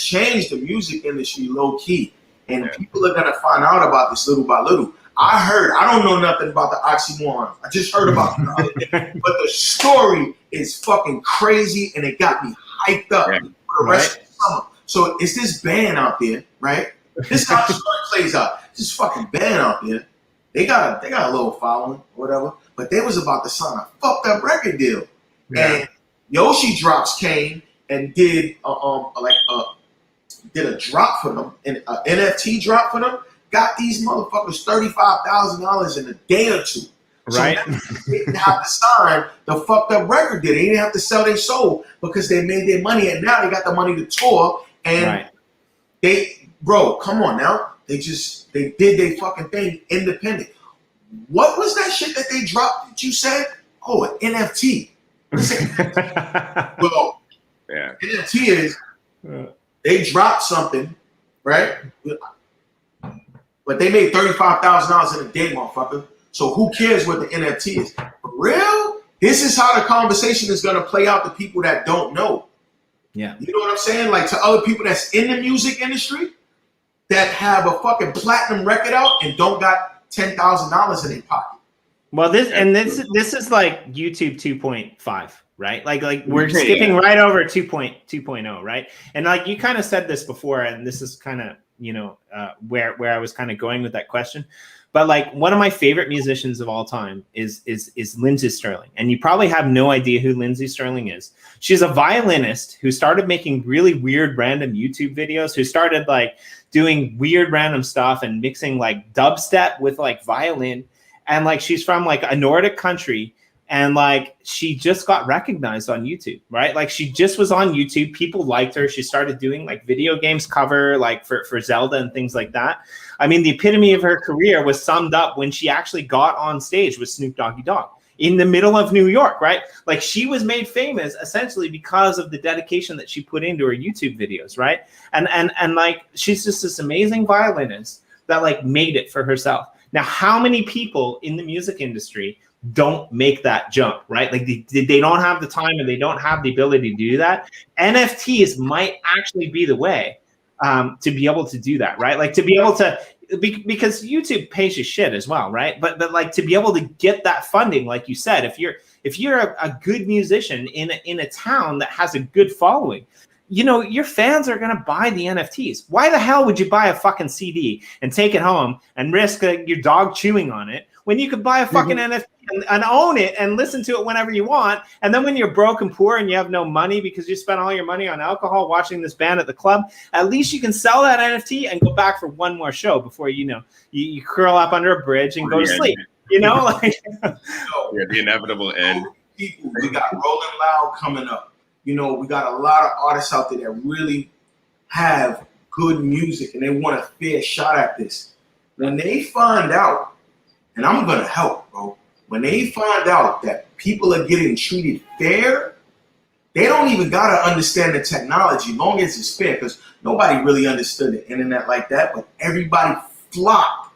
changed the music industry low key. And people are going to find out about this little by little. I don't know nothing about the oxymorons. I just heard about it the other day. But the story is fucking crazy and it got me hyped up for the rest of the summer. So it's this band out there, right? This is how the story plays out. This fucking band out there. They got a little following or whatever, but they was about to sign a fucked up record deal. Yeah. And Yoshidrops came and did a drop for them, an NFT drop for them. Got these motherfuckers $35,000 in a day or two. Right. So they didn't have to sign the fucked up record deal. They didn't have to sell their soul because they made their money, and now they got the money to tour. And come on now. They did their fucking thing independent. What was that shit that they dropped that you said? Oh, an NFT. Well, yeah. NFT is they dropped something, right? But they made $35,000 in a day, motherfucker. So who cares what the NFT is? For real? This is how the conversation is going to play out to people that don't know. Yeah. You know what I'm saying? Like to other people that's in the music industry that have a fucking platinum record out and don't got $10,000 in their pocket. Well, this is like YouTube 2.5, right? Like we're skipping right over 2.0, right? And like you kind of said this before, and this is kind of where I was kind of going with that question. But like one of my favorite musicians of all time is Lindsey Sterling, and you probably have no idea who Lindsey Sterling is. She's a violinist who started making really weird random YouTube videos, who started like doing weird random stuff and mixing like dubstep with like violin. And like she's from like a Nordic country, and like she just got recognized on YouTube, right? Like she just was on YouTube. People liked her. She started doing like video games cover, like for Zelda and things like that. I mean, the epitome of her career was summed up when she actually got on stage with Snoop Doggy Dogg in the middle of New York, right? Like she was made famous essentially because of the dedication that she put into her YouTube videos, right? And like she's just this amazing violinist that like made it for herself. Now, how many people in the music industry don't make that jump, right? Like they don't have the time and they don't have the ability to do that. NFTs might actually be the way to be able to do that, right? Like to be able to, because YouTube pays you shit as well, right? But like to be able to get that funding, like you said, if you're a good musician in a town that has a good following, your fans are going to buy the NFTs. Why the hell would you buy a fucking CD and take it home and risk your dog chewing on it when you could buy a fucking NFT and own it and listen to it whenever you want? And then when you're broke and poor and you have no money because you spent all your money on alcohol watching this band at the club, at least you can sell that NFT and go back for one more show before you curl up under a bridge and go to sleep. Like the inevitable end. People, we got Rolling Loud coming up. We got a lot of artists out there that really have good music and they want a fair shot at this. When they find out, and I'm going to help, bro, when they find out that people are getting treated fair, they don't even got to understand the technology, long as it's fair, because nobody really understood the internet like that, but everybody flocked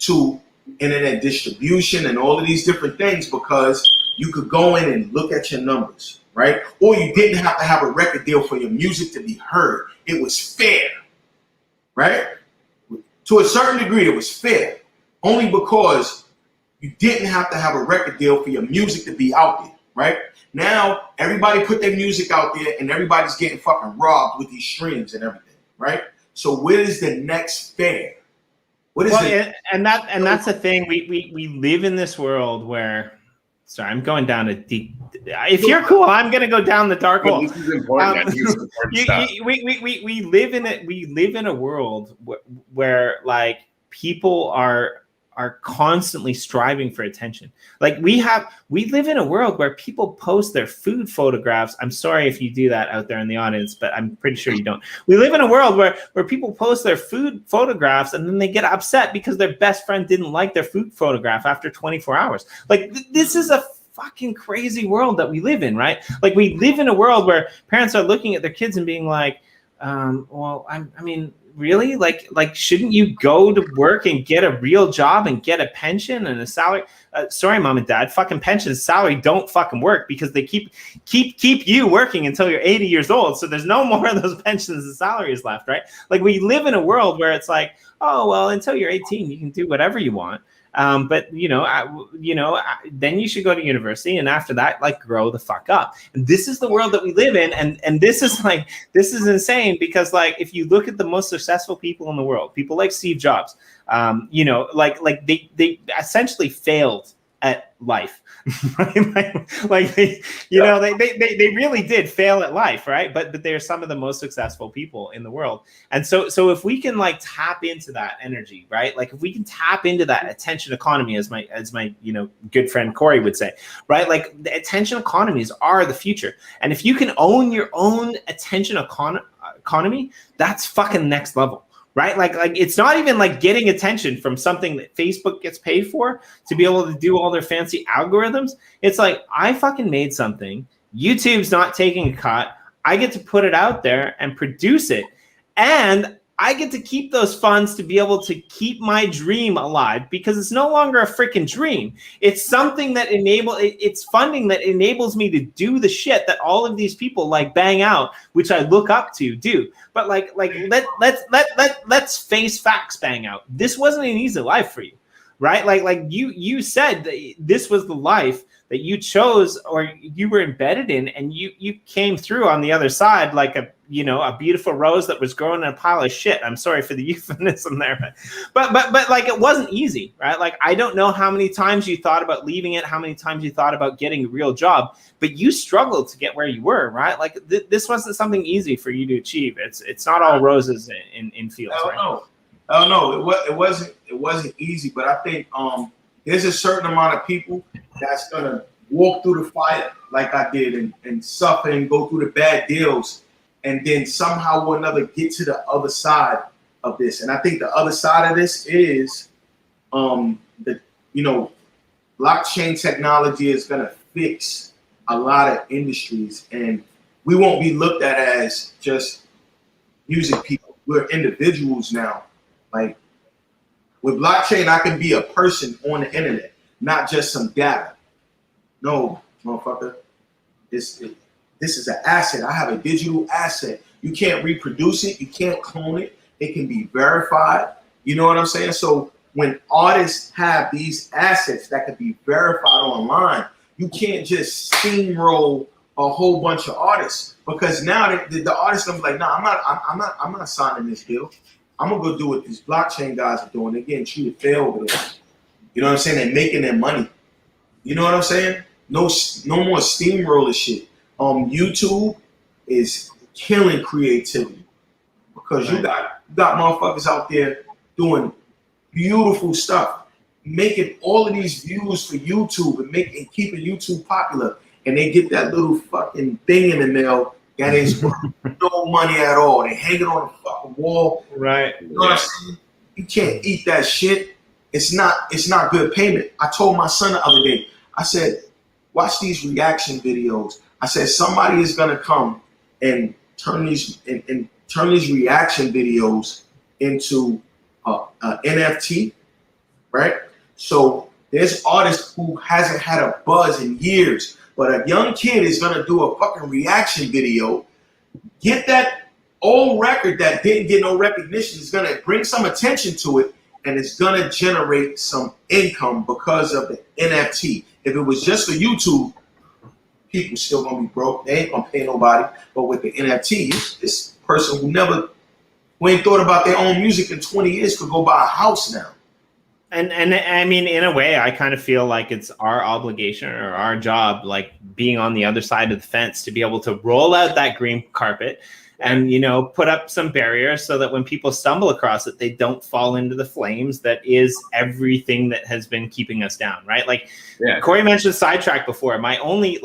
to internet distribution and all of these different things because you could go in and look at your numbers. Right? Or you didn't have to have a record deal for your music to be heard. It was fair, right? To a certain degree, it was fair. Only because you didn't have to have a record deal for your music to be out there, right? Now, everybody put their music out there and everybody's getting fucking robbed with these streams and everything, right? So where is the next fair? What is it? And that's the thing. We live in this world where, sorry, I'm going down a deep. If you're cool, I'm gonna go down the dark hole. This is important. We live in it. We live in a world where like people are constantly striving for attention. Like we live in a world where people post their food photographs. I'm sorry if you do that out there in the audience, but I'm pretty sure you don't. We live in a world where people post their food photographs and then they get upset because their best friend didn't like their food photograph after 24 hours. Like this is a fucking crazy world that we live in, right? Like we live in a world where parents are looking at their kids and being like, well, I mean, really? Like, shouldn't you go to work and get a real job and get a pension and a salary? Sorry, mom and dad, fucking pension and salary don't fucking work because they keep you working until you're 80 years old. So there's no more of those pensions and salaries left, right? Like we live in a world where it's like, oh, well, until you're 18, you can do whatever you want. But then you should go to university, and after that, like grow the fuck up. And this is the world that we live in, and this is insane because like if you look at the most successful people in the world, people like Steve Jobs, like they essentially failed at life, right? like they really did fail at life, right? But they're some of the most successful people in the world. And so if we can like tap into that energy, right? Like if we can tap into that attention economy, as my good friend Corey would say, right? Like the attention economies are the future. And if you can own your own attention economy, that's fucking next level. Right? Like it's not even like getting attention from something that Facebook gets paid for to be able to do all their fancy algorithms. It's like, I fucking made something. YouTube's not taking a cut. I get to put it out there and produce it. And I get to keep those funds to be able to keep my dream alive because it's no longer a freaking dream. It's something that it's funding that enables me to do the shit that all of these people like BangOut, which I look up to, do. But let's face facts, BangOut. This wasn't an easy life for you. right? Like you said that this was the life that you chose or you were embedded in, and you came through on the other side like a beautiful rose that was growing in a pile of shit. I'm sorry for the euphemism there, but like it wasn't easy, right? Like I don't know how many times you thought about leaving it, how many times you thought about getting a real job, but you struggled to get where you were, right? Like this wasn't something easy for you to achieve. It's not all roses in fields. I don't right? know. I don't know. It wasn't easy, but I think there's a certain amount of people that's gonna walk through the fire like I did and suffer and go through the bad deals, and then somehow or another get to the other side of this. And I think the other side of this is the blockchain technology is gonna fix a lot of industries, and we won't be looked at as just music people. We're individuals now. Like with blockchain, I can be a person on the internet, not just some data. No, motherfucker. This is an asset. I have a digital asset. You can't reproduce it. You can't clone it. It can be verified. You know what I'm saying? So when artists have these assets that can be verified online, you can't just steamroll a whole bunch of artists, because now the artists gonna be like, nah, I'm not signing this deal. I'm gonna go do what these blockchain guys are doing. They're getting treated fair over there. You know what I'm saying? They're making their money. You know what I'm saying? No more steamroller shit. YouTube is killing creativity, because you got motherfuckers out there doing beautiful stuff, making all of these views for YouTube and keeping YouTube popular, and they get that little fucking thing in the mail that is worth no money at all. They hang it on the fucking wall. Right. You know what I'm saying? You can't eat that shit. It's not good payment. I told my son the other day, I said, watch these reaction videos. I said, somebody is gonna come and turn these reaction videos into NFT, right? So there's artists who hasn't had a buzz in years, but a young kid is gonna do a fucking reaction video, get that old record that didn't get no recognition, is gonna bring some attention to it, and it's gonna generate some income because of the NFT. If it was just for YouTube, people still gonna be broke. They ain't gonna pay nobody. But with the NFT, this person who ain't thought about their own music in 20 years could go buy a house now. And I mean, in a way, I kind of feel like it's our obligation or our job, like being on the other side of the fence, to be able to roll out that green carpet and, put up some barriers so that when people stumble across it, they don't fall into the flames that is everything that has been keeping us down, right? Like Corey mentioned Sidetrack before. My only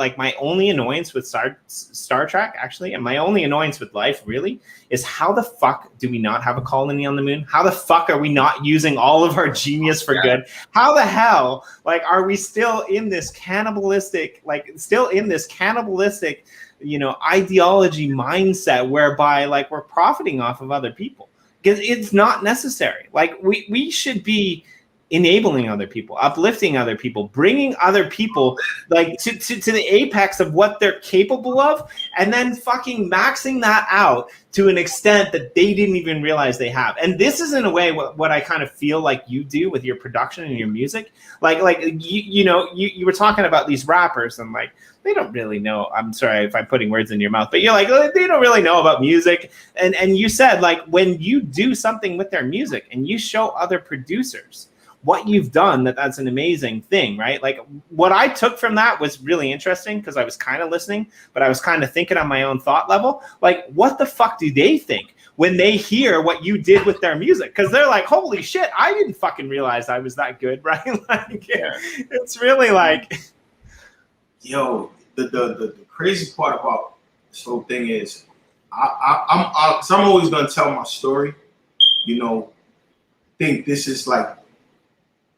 annoyance with Star Trek, actually, and my only annoyance with life really is, how the fuck do we not have a colony on the moon? How the fuck are we not using all of our genius for good? How the hell, are we still in this cannibalistic, ideology mindset whereby we're profiting off of other people? Because it's not necessary. We should be enabling other people, uplifting other people, bringing other people to the apex of what they're capable of, and then fucking maxing that out to an extent that they didn't even realize they have. And this is in a way what I kind of feel like you do with your production and your music. You were talking about these rappers, and they don't really know. I'm sorry if I'm putting words in your mouth, but you're they don't really know about music. And you said when you do something with their music and you show other producers what you've done, that's an amazing thing, right? What I took from that was really interesting, because I was kind of listening, but I was kind of thinking on my own thought level, what the fuck do they think when they hear what you did with their music? Because they're like, holy shit, I didn't fucking realize I was that good, right? It's really Yo, the crazy part about this whole thing is, I'm always gonna tell my story.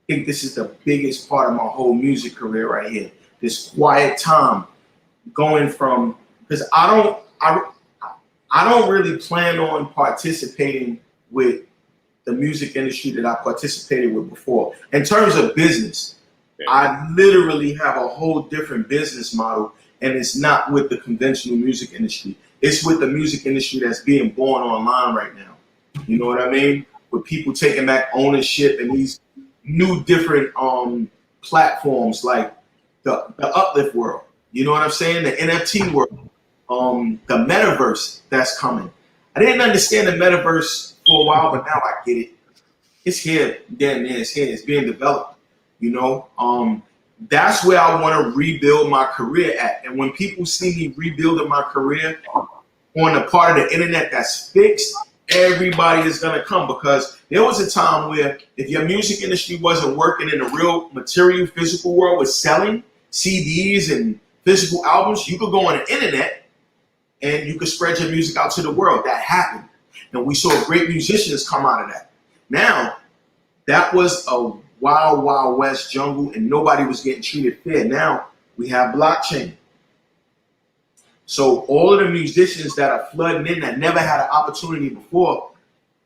Think this is the biggest part of my whole music career right here. This quiet time, going from, because I don't really plan on participating with the music industry that I participated with before. In terms of business, I literally have a whole different business model, and it's not with the conventional music industry. It's with the music industry that's being born online right now. You know what I mean? With people taking back ownership, and new different platforms like the uplift world. You know what I'm saying? The NFT world, the metaverse that's coming. I didn't understand the metaverse for a while, but now I get it. It's here, damn near it's here. It's being developed. You know, that's where I want to rebuild my career at. And when people see me rebuilding my career on the part of the internet that's fixed, everybody is gonna come, because there was a time where if your music industry wasn't working in the real material physical world with selling CDs and physical albums, you could go on the internet and you could spread your music out to the world. That happened. And we saw great musicians come out of that. Now, that was a wild, wild west jungle and nobody was getting treated fair. Now we have blockchain. So all of the musicians that are flooding in that never had an opportunity before.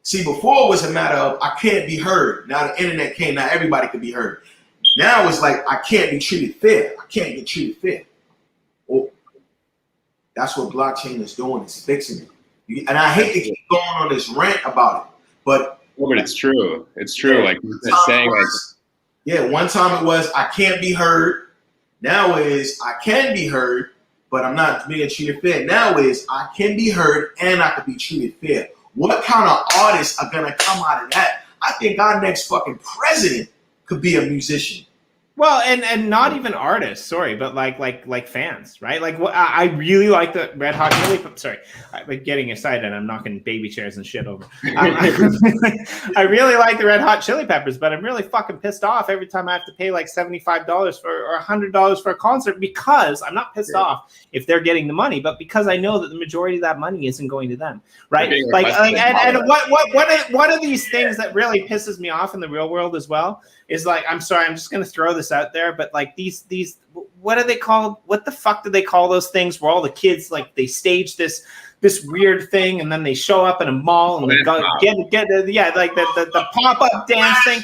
See, before it was a matter of I can't be heard. Now the internet came, now everybody could be heard. Now it's like I can't be treated fair. I can't get treated fair. Oh, that's what blockchain is doing, it's fixing it. And I hate to keep going on this rant about it, but it's true. It's true. Like you're saying, one time it was I can't be heard. Now it is I can be heard, but I'm not being treated fair. Now is I can be heard and I can be treated fair. What kind of artists are gonna come out of that? I think our next fucking president could be a musician. Well, and not even artists, sorry, but like fans, right? Like I really like the Red Hot Chili Peppers. Sorry, I'm getting excited. I'm knocking baby chairs and shit over. I really like the Red Hot Chili Peppers, but I'm really fucking pissed off every time I have to pay like $75 or $100 for a concert, because I'm not pissed off if they're getting the money, but because I know that the majority of that money isn't going to them, right? And what are these things that really pisses me off in the real world as well? Is like, I'm sorry, I'm just going to throw this out there, but like these, what are they called? What the fuck do they call those things where all the kids, like they stage this weird thing and then they show up in a mall and they go get like the pop-up dance thing.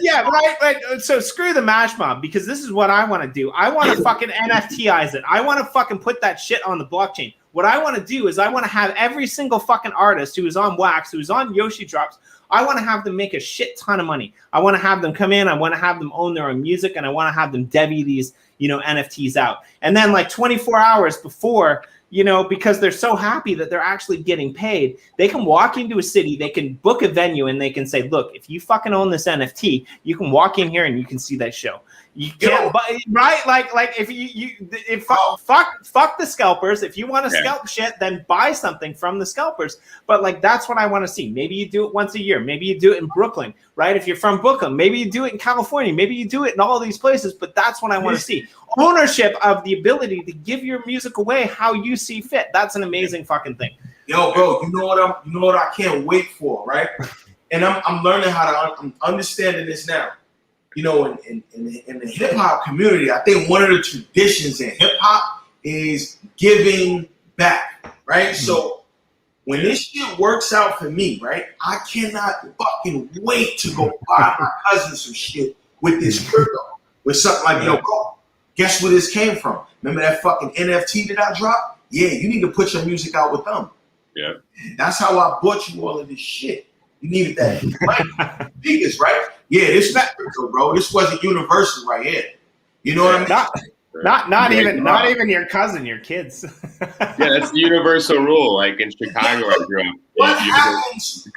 Yeah, right. Like, so screw the Mash Mob, because this is what I want to do. I want to fucking NFTize it. I want to fucking put that shit on the blockchain. What I want to do is I want to have every single fucking artist who is on Wax, who is on Yoshidrops, I want to have them make a shit ton of money. I want to have them come in. I want to have them own their own music, and I want to have them devy these, NFTs out. And then like 24 hours before, because they're so happy that they're actually getting paid, they can walk into a city, they can book a venue, and they can say, look, if you fucking own this NFT, you can walk in here and you can see that show. You can't, right? Like if fuck the scalpers. If you want to scalp shit, then buy something from the scalpers. But like, that's what I want to see. Maybe you do it once a year. Maybe you do it in Brooklyn, right? If you're from Brooklyn, maybe you do it in California. Maybe you do it in all these places. But that's what I want to see. Ownership of the ability to give your music away how you see fit. That's an amazing fucking thing. Yo, bro, you know what I can't wait for, right? And I'm learning I'm understanding this now. In the hip hop community, I think one of the traditions in hip hop is giving back, right? Mm-hmm. So when this shit works out for me, right, I cannot fucking wait to go buy my cousin some shit with this crypto, with something like, yo, bro, guess where this came from? Remember that fucking NFT that I dropped? Yeah, you need to put your music out with them. Yeah, that's how I bought you all of this shit. You needed that biggest, right? Yeah, this is crypto, bro. This wasn't universal right here. You know what I mean? Not even your cousin, your kids. Yeah, that's the universal rule. Like in Chicago, I grew up. What happens?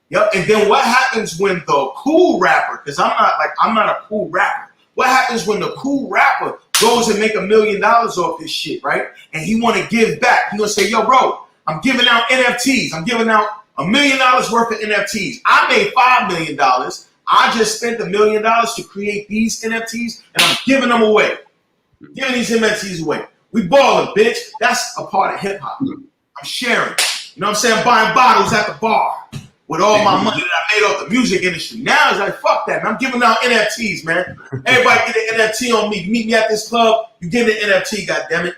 Yep. And then what happens when the cool rapper? Because I'm not a cool rapper. What happens when the cool rapper goes and make $1 million off this shit, right? And he want to give back. He gonna say, yo, bro, I'm giving out NFTs. I'm giving out $1 million worth of NFTs. I made $5 million. I just spent $1 million to create these NFTs, and I'm giving them away. Giving these NFTs away. We balling, bitch. That's a part of hip hop. I'm sharing. You know what I'm saying? I'm buying bottles at the bar with all my money that I made off the music industry. Now it's like, fuck that, man. I'm giving out NFTs, man. Everybody get an NFT on me. Meet me at this club. You give me an NFT, goddammit.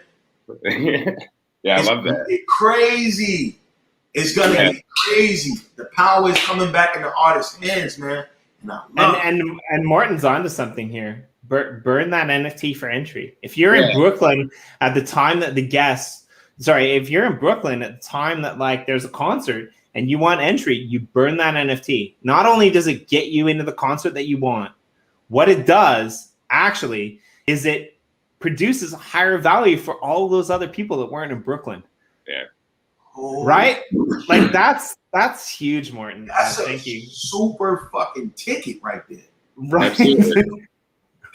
Yeah, I love that. It's crazy. It's gonna get crazy. The power is coming back in the artist's hands, man. And Morton's onto something here. Burn that NFT for entry. If you're in Brooklyn at the time that if you're in Brooklyn at the time that like there's a concert and you want entry, you burn that NFT. Not only does it get you into the concert that you want, what it does actually is it produces a higher value for all those other people that weren't in Brooklyn. Yeah. Right? Like that's huge, Morton. That's Thank a you. super fucking ticket right there. Right. Absolutely.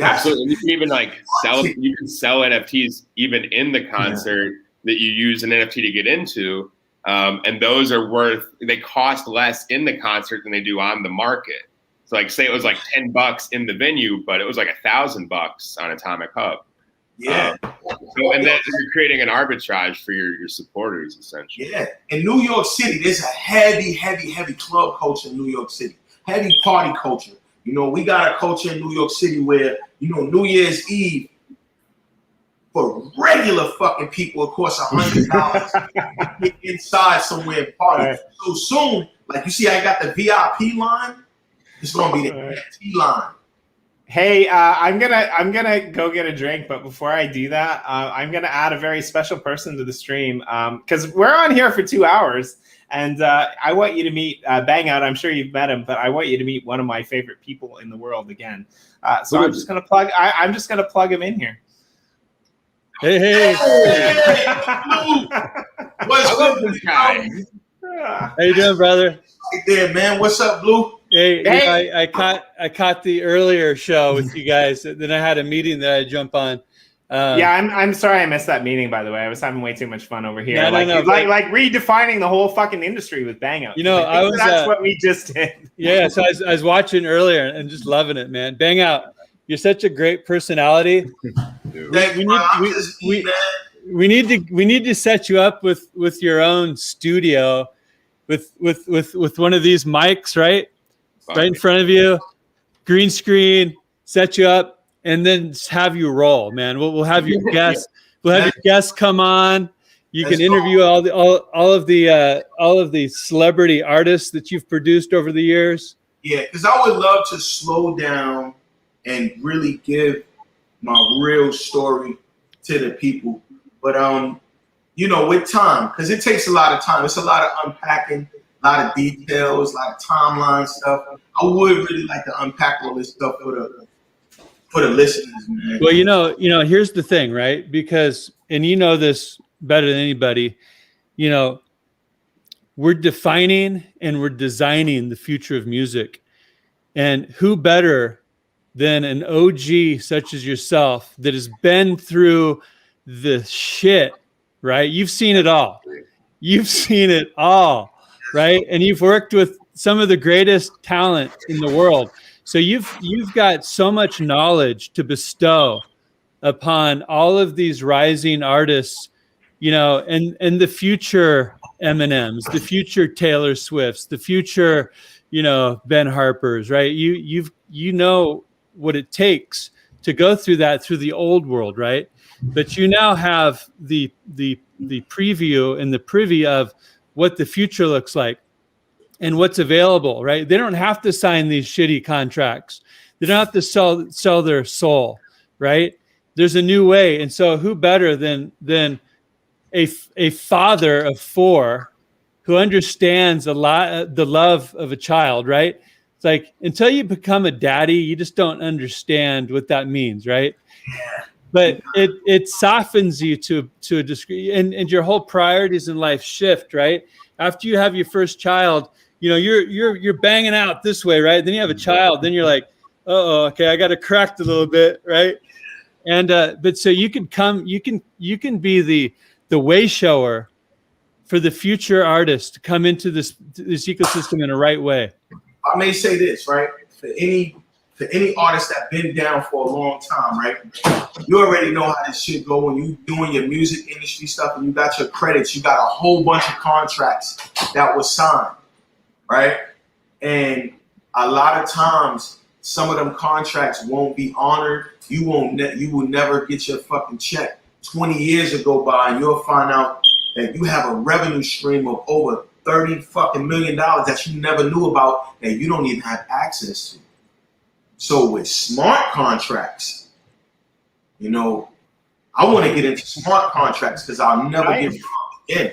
Absolutely. You can even like sell NFTs even in the concert that you use an NFT to get into. And those are they cost less in the concert than they do on the market. So like say it was like $10 in the venue, but it was like $1,000 on Atomic Hub. Yeah. So, and then you're creating an arbitrage for your supporters, essentially. Yeah. In New York City, there's a heavy club culture in New York City. Heavy party culture. You know, we got a culture in New York City where, you know, New Year's Eve for regular fucking people, of course, $100 get inside somewhere and party. Right. So soon, like you see, I got the VIP line. It's gonna be the NFT line. Hey, I'm gonna go get a drink, but before I do that, I'm gonna add a very special person to the stream because we're on here for 2 hours, and I want you to meet BangOut. I'm sure you've met him, but I want you to meet one of my favorite people in the world again. So I'm just gonna plug. I'm just gonna plug him in here. Hey. What's up, this guy? How you doing, brother? Hey there, man. What's up, Blue? Hey. You know, I caught the earlier show with you guys. Then I had a meeting that I jump on. Yeah, I'm sorry I missed that meeting. By the way, I was having way too much fun over here. No, like redefining the whole fucking industry with BangOut. You know, that's what we just did. Yeah, so I was watching earlier and just loving it, man. BangOut, you're such a great personality. We need to set you up with your own studio, with one of these mics, right? Right in front of you, green screen, set you up, and then have you roll, man. We'll have your guests. We'll have your guests come on. You can interview all of the celebrity artists that you've produced over the years. Yeah, because I would love to slow down and really give my real story to the people. But you know, with time, because it takes a lot of time. It's a lot of unpacking, a lot of details, a lot of timeline stuff. I would really like to unpack all this stuff for the listeners, man. Well, you know, here's the thing, right? Because, and you know this better than anybody, you know, we're defining and we're designing the future of music. And who better than an OG such as yourself that has been through the shit, right? You've seen it all. You've seen it all, right? And you've worked with some of the greatest talent in the world. So you've got so much knowledge to bestow upon all of these rising artists, you know, and the future Eminems, the future Taylor Swifts, the future, you know, Ben Harpers, right? You know what it takes to go through that through the old world, right? But you now have the preview and the privy of what the future looks like and what's available, right? They don't have to sign these shitty contracts. They don't have to sell their soul, right? There's a new way. And so who better than a father of four who understands a lot the love of a child, right? It's like until you become a daddy, you just don't understand what that means, right? Yeah. But it softens you to a degree, and your whole priorities in life shift, right? After you have your first child, you know, you're banging out this way, right? Then you have a child, then you're like, okay, I got to correct a little bit, right? And but so you can be the way shower for the future artist to come into this ecosystem in a right way. I may say this, right? For any artist that's been down for a long time, right? You already know how this shit go when you doing your music industry stuff and you got your credits, you got a whole bunch of contracts that was signed, right? And a lot of times, some of them contracts won't be honored. You will never get your fucking check. 20 years will go by and you'll find out that you have a revenue stream of over $30 fucking million that you never knew about that you don't even have access to. So with smart contracts, you know, I want to get into smart contracts because I'll never get in.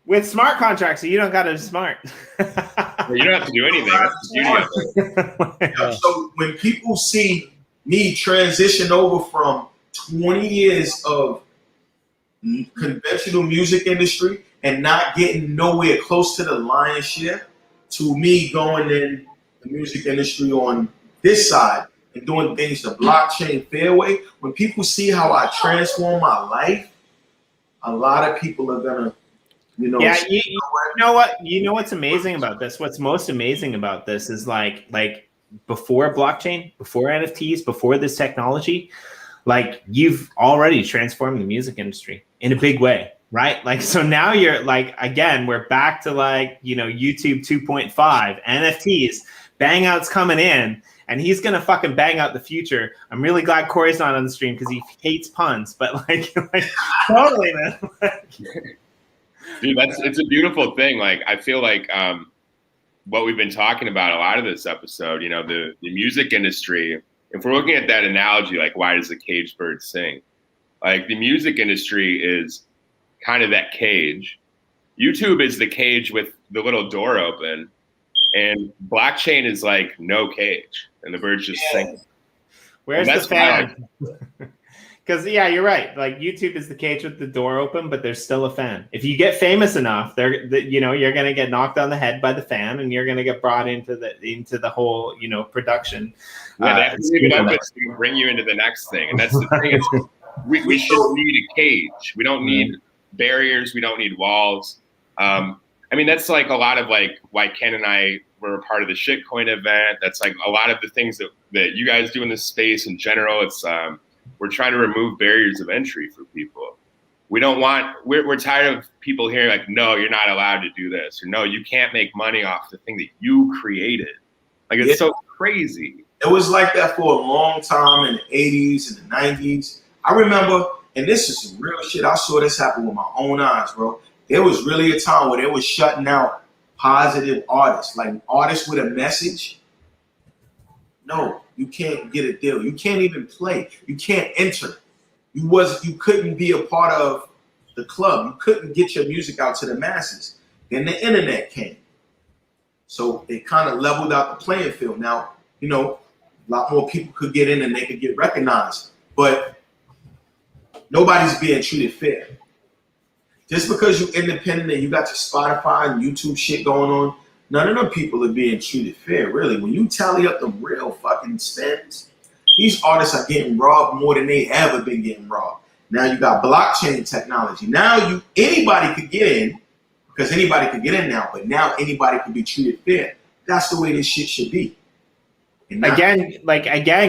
with smart contracts, so you don't got to smart. You don't have to do anything. That's the beauty of it. So when people see me transition over from 20 years of conventional music industry and not getting nowhere close to the lion's share to me going in the music industry on this side and doing things the blockchain fairway, when people see how I transform my life, a lot of people are gonna, you know. Yeah, you know what? You know what's amazing about this? What's most amazing about this is like before blockchain, before NFTs, before this technology, like you've already transformed the music industry in a big way, right? Like, so now you're like, again, we're back to like, you know, YouTube 2.5, NFTs, BangOut's coming in, and he's going to fucking bang out the future. I'm really glad Corey's not on the stream because he hates puns, but like totally, man. Dude, it's a beautiful thing. Like, I feel like what we've been talking about a lot of this episode, you know, the music industry, if we're looking at that analogy, like, why does the caged bird sing? Like, the music industry is kind of that cage. YouTube is the cage with the little door open, and blockchain is like no cage, and the bird's just singing. Where's the fan? Because yeah, you're right. Like YouTube is the cage with the door open, but there's still a fan. If you get famous enough, you know, you're gonna get knocked on the head by the fan, and you're gonna get brought into the whole, you know, production. Yeah, that to bring you into the next thing, and that's the thing. Is we should need a cage. We don't need barriers. We don't need walls. I mean, that's like a lot of like why Ken and I were a part of the Shitcoin event. That's like a lot of the things that you guys do in this space in general. It's we're trying to remove barriers of entry for people. We don't want, we're tired of people hearing like, no, you're not allowed to do this, or no, you can't make money off the thing that you created. Like, it's so crazy. It was like that for a long time in the 80s and the 90s. I remember, and this is some real shit, I saw this happen with my own eyes, bro. There was really a time where they was shutting out positive artists, like artists with a message. No, you can't get a deal. You can't even play. You can't enter. You couldn't be a part of the club. You couldn't get your music out to the masses. Then the internet came. So it kind of leveled out the playing field. Now, you know, a lot more people could get in and they could get recognized, but nobody's being treated fair. Just because you're independent and you got your Spotify and YouTube shit going on, none of them people are being treated fair, really. When you tally up the real fucking spends, these artists are getting robbed more than they ever been getting robbed. Now you got blockchain technology. Now anybody could get in, because anybody could get in now, but now anybody can be treated fair. That's the way this shit should be. Again,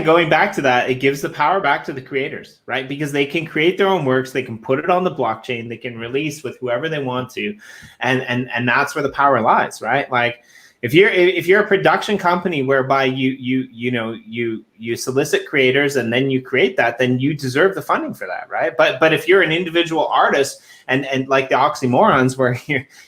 going back to that, it gives the power back to the creators, right? Because they can create their own works, they can put it on the blockchain, they can release with whoever they want to, and that's where the power lies, right? Like if you're a production company whereby you solicit creators and then you create that, then you deserve the funding for that, right? But if you're an individual artist and like the oxymorons where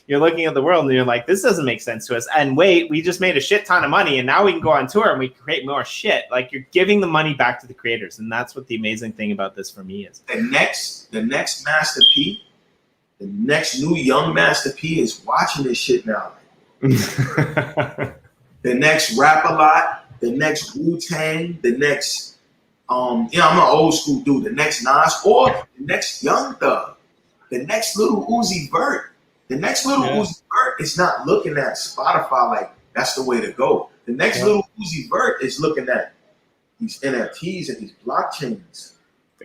you're looking at the world and you're like, this doesn't make sense to us, and wait, we just made a shit ton of money and now we can go on tour and we can create more shit. Like, you're giving the money back to the creators, and that's what the amazing thing about this for me is. The next Master P, the next new young Master P is watching this shit now. The next Rap-A-Lot, the next Wu-Tang, the next I'm an old school dude, the next Nas, or the next Young Thug, the next little Uzi Vert. The next little Uzi Vert is not looking at Spotify like that's the way to go. The next little Uzi Vert is looking at these NFTs and these blockchains.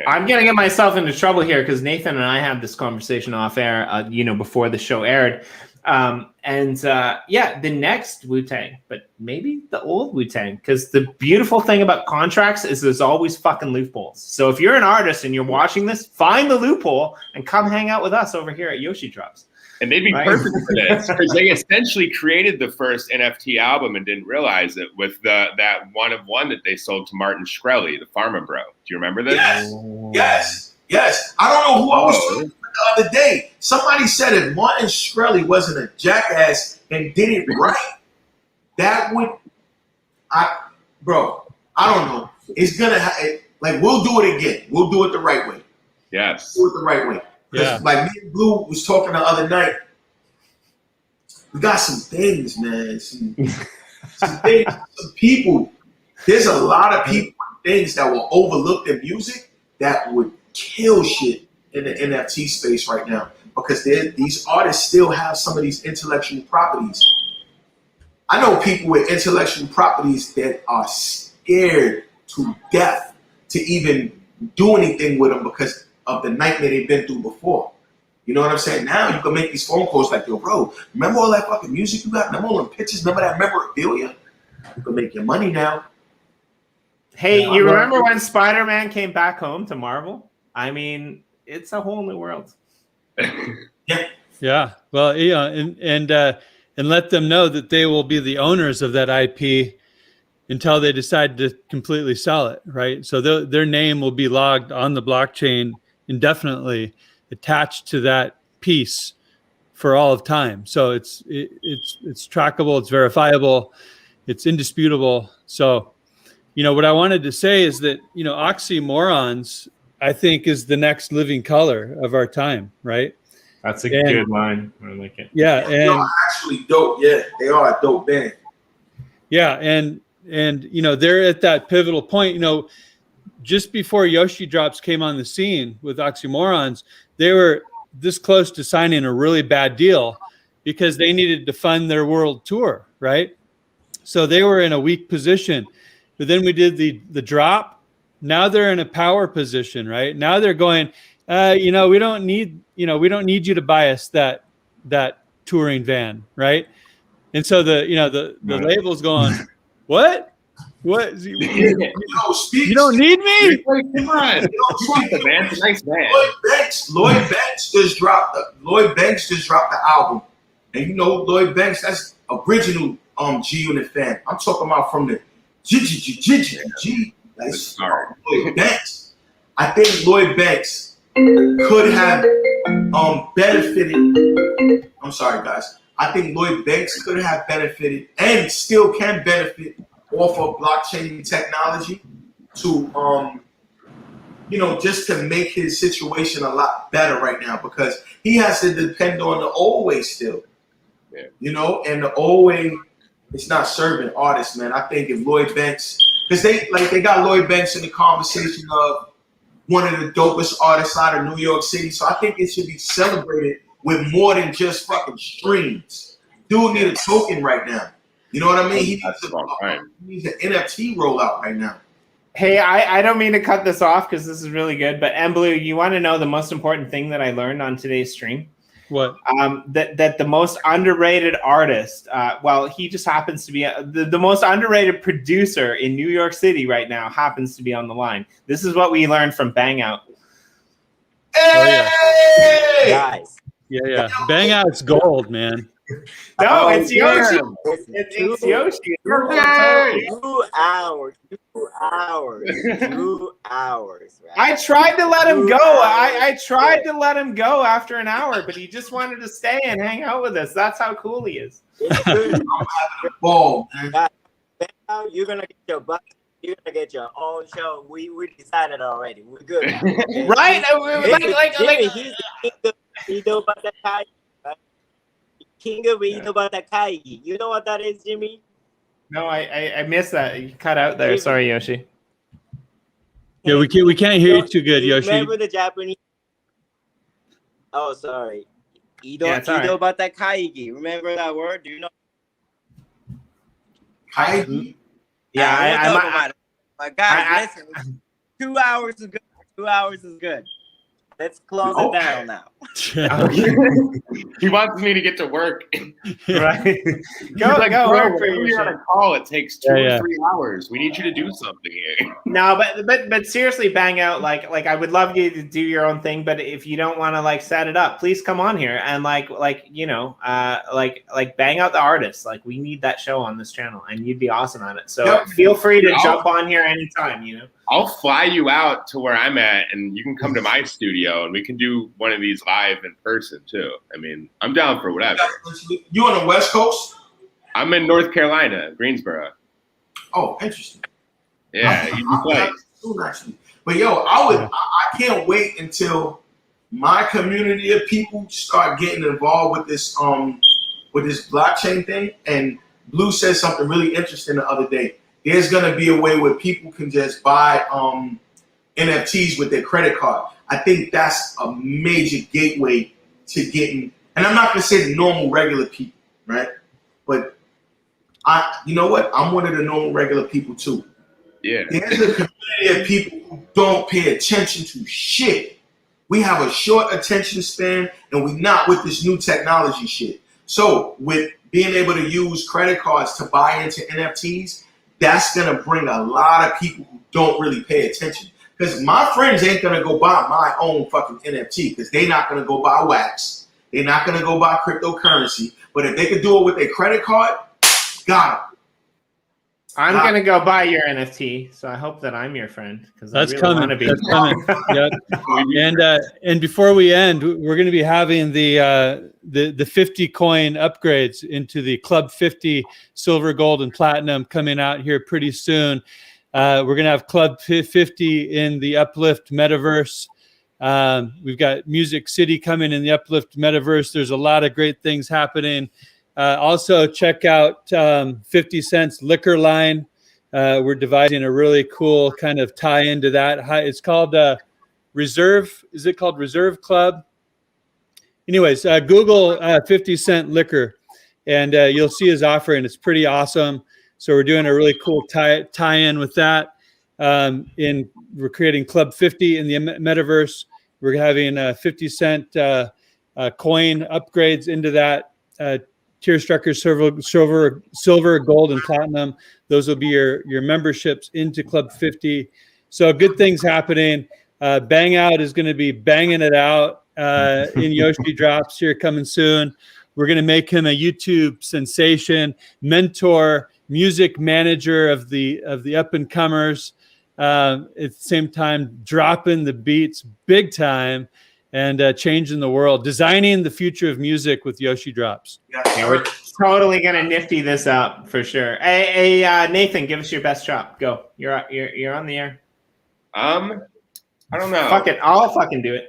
I'm gonna get myself into trouble here because Nathan and I had this conversation off air, before the show aired. The next Wu-Tang, but maybe the old Wu-Tang, because the beautiful thing about contracts is there's always fucking loopholes. So if you're an artist and you're watching this, find the loophole and come hang out with us over here at Yoshidrops. And they'd be perfect for this, because they essentially created the first NFT album and didn't realize it with that one of one that they sold to Martin Shkreli, the Pharma Bro. Do you remember this? Yes. I don't know who I was talking to the other day. Somebody said if Martin Shkreli wasn't a jackass and did it right, that would, I don't know. It's gonna we'll do it again. We'll do it the right way. Yes. Do it the right way. Because like me and Blue was talking the other night, we got some things, man. Some things, some people. There's a lot of people and things that will overlook their music that would kill shit in the NFT space right now, because these artists still have some of these intellectual properties. I know people with intellectual properties that are scared to death to even do anything with them because of the nightmare they've been through before. You know what I'm saying? Now you can make these phone calls like, yo, bro, remember all that fucking music you got? Remember all them pictures? Remember that memorabilia? You can make your money now. Hey, you remember when Spider-Man came back home to Marvel? I mean, it's a whole new world. Yeah. Well, you know, and let them know that they will be the owners of that IP until they decide to completely sell it, right? So their name will be logged on the blockchain indefinitely, attached to that piece for all of time. So it's trackable, it's verifiable, it's indisputable. So, you know, what I wanted to say is that, you know, oxymorons, I think, is the next living color of our time, right? That's a good line. I like it. Yeah, and they are actually dope. Yeah, they are a dope band. Yeah, and you know, they're at that pivotal point. You know, just before Yoshidrops came on the scene with Oxymorons, they were this close to signing a really bad deal because they needed to fund their world tour, right? So they were in a weak position. But then we did the drop. Now they're in a power position, right? Now they're going, you know, we don't need you to buy us that touring van, right? And so the label's going, what? What? You don't need me? Come on. The man. It's a nice man. Lloyd Banks just dropped the album. And you know Lloyd Banks, that's original G-Unit fan. I'm talking about from the G. That's Lloyd Banks. I think Lloyd Banks could have benefited. I'm sorry, guys. I think Lloyd Banks could have benefited and still can benefit off of blockchain technology to, you know, just to make his situation a lot better right now, because he has to depend on the old way still, you know, and the old way is not serving artists, man. I think if Lloyd Banks, because they got Lloyd Banks in the conversation of one of the dopest artists out of New York City, so I think it should be celebrated with more than just fucking streams. Dude need a token right now. You know what I mean? He needs an NFT rollout right now. Hey, I don't mean to cut this off because this is really good, but Blue, you want to know the most important thing that I learned on today's stream? What? That the most underrated artist, well, he just happens to be the most underrated producer in New York City right now happens to be on the line. This is what we learned from BangOut. Hey! Guys. Yeah. BangOut's gold, man. No, it's Yoshi. It's Yoshi. 2 hours. 2 hours. 2 hours. Right? I tried to let him go. I tried to let him go after an hour, but he just wanted to stay and hang out with us. That's how cool he is. It's good. Ball, man. You're gonna get your butt. You're gonna get your own show. We decided already. We're good. Right? Jimmy, he's the king of Batakai. King of Batakai. You know what that is, Jimmy? No, I missed that. You cut out there. Sorry, Yoshi. Yeah, we can't hear you too good, Yoshi. Remember the Japanese? Oh, sorry. Ido Batakai. Remember that word? Do you know? Kaigi? Yeah, But guys, listen. 2 hours is good. 2 hours is good. Let's close it down now. He wants me to get to work. Right. Go work for you. On a call, it takes 2 or 3 hours. We need you to do something here. No, but seriously, BangOut, like I would love you to do your own thing, but if you don't want to like set it up, please come on here and like bang out the artists. Like we need that show on this channel, and you'd be awesome on it. So feel free to jump on here anytime. You know, I'll fly you out to where I'm at, and you can come to my studio, and we can do one of these live in person too. I mean, I'm down for whatever. You on the West Coast? I'm in North Carolina, Greensboro. Oh, interesting. Yeah, actually. But yo, I can't wait until my community of people start getting involved with this with this blockchain thing, and Blue said something really interesting the other day. There's gonna be a way where people can just buy NFTs with their credit card. I think that's a major gateway to getting, and I'm not gonna say the normal regular people, right? But you know what? I'm one of the normal regular people too. Yeah. There's a community of people who don't pay attention to shit. We have a short attention span, and we're not with this new technology shit. So with being able to use credit cards to buy into NFTs, that's gonna bring a lot of people who don't really pay attention. Because my friends ain't gonna go buy my own fucking NFT, because they're not gonna go buy wax. They're not gonna go buy cryptocurrency. But if they could do it with their credit card, got it. I'm gonna go buy your NFT, so I hope that I'm your friend because I That's really coming. want to be. That's coming. Yep. And before we end, we're going to be having the 50 coin upgrades into the Club 50 silver, gold, and platinum coming out here pretty soon. We're going to have Club 50 in the Uplift metaverse. We've got Music City coming in the Uplift metaverse. There's a lot of great things happening. Also, check out 50 Cent's liquor line. We're devising a really cool kind of tie into that. It's called Reserve. Is it called Reserve Club? Anyways, Google 50 Cent liquor, and you'll see his offering. It's pretty awesome. So we're doing a really cool tie-in with that. We're creating Club 50 in the metaverse. We're having 50 Cent coin upgrades into that. Tier structures, silver, gold, and platinum. Those will be your memberships into Club 50. So good things happening. BangOut is going to be banging it out in Yoshidrops here coming soon. We're going to make him a YouTube sensation, mentor, music manager of the up and comers. At the same time, dropping the beats big time and changing the world, designing the future of music with Yoshidrops. Yeah, we're totally gonna nifty this up for sure. Hey, Nathan, give us your best drop. Go. You're on the air. I don't know. Fuck it. I'll fucking do it.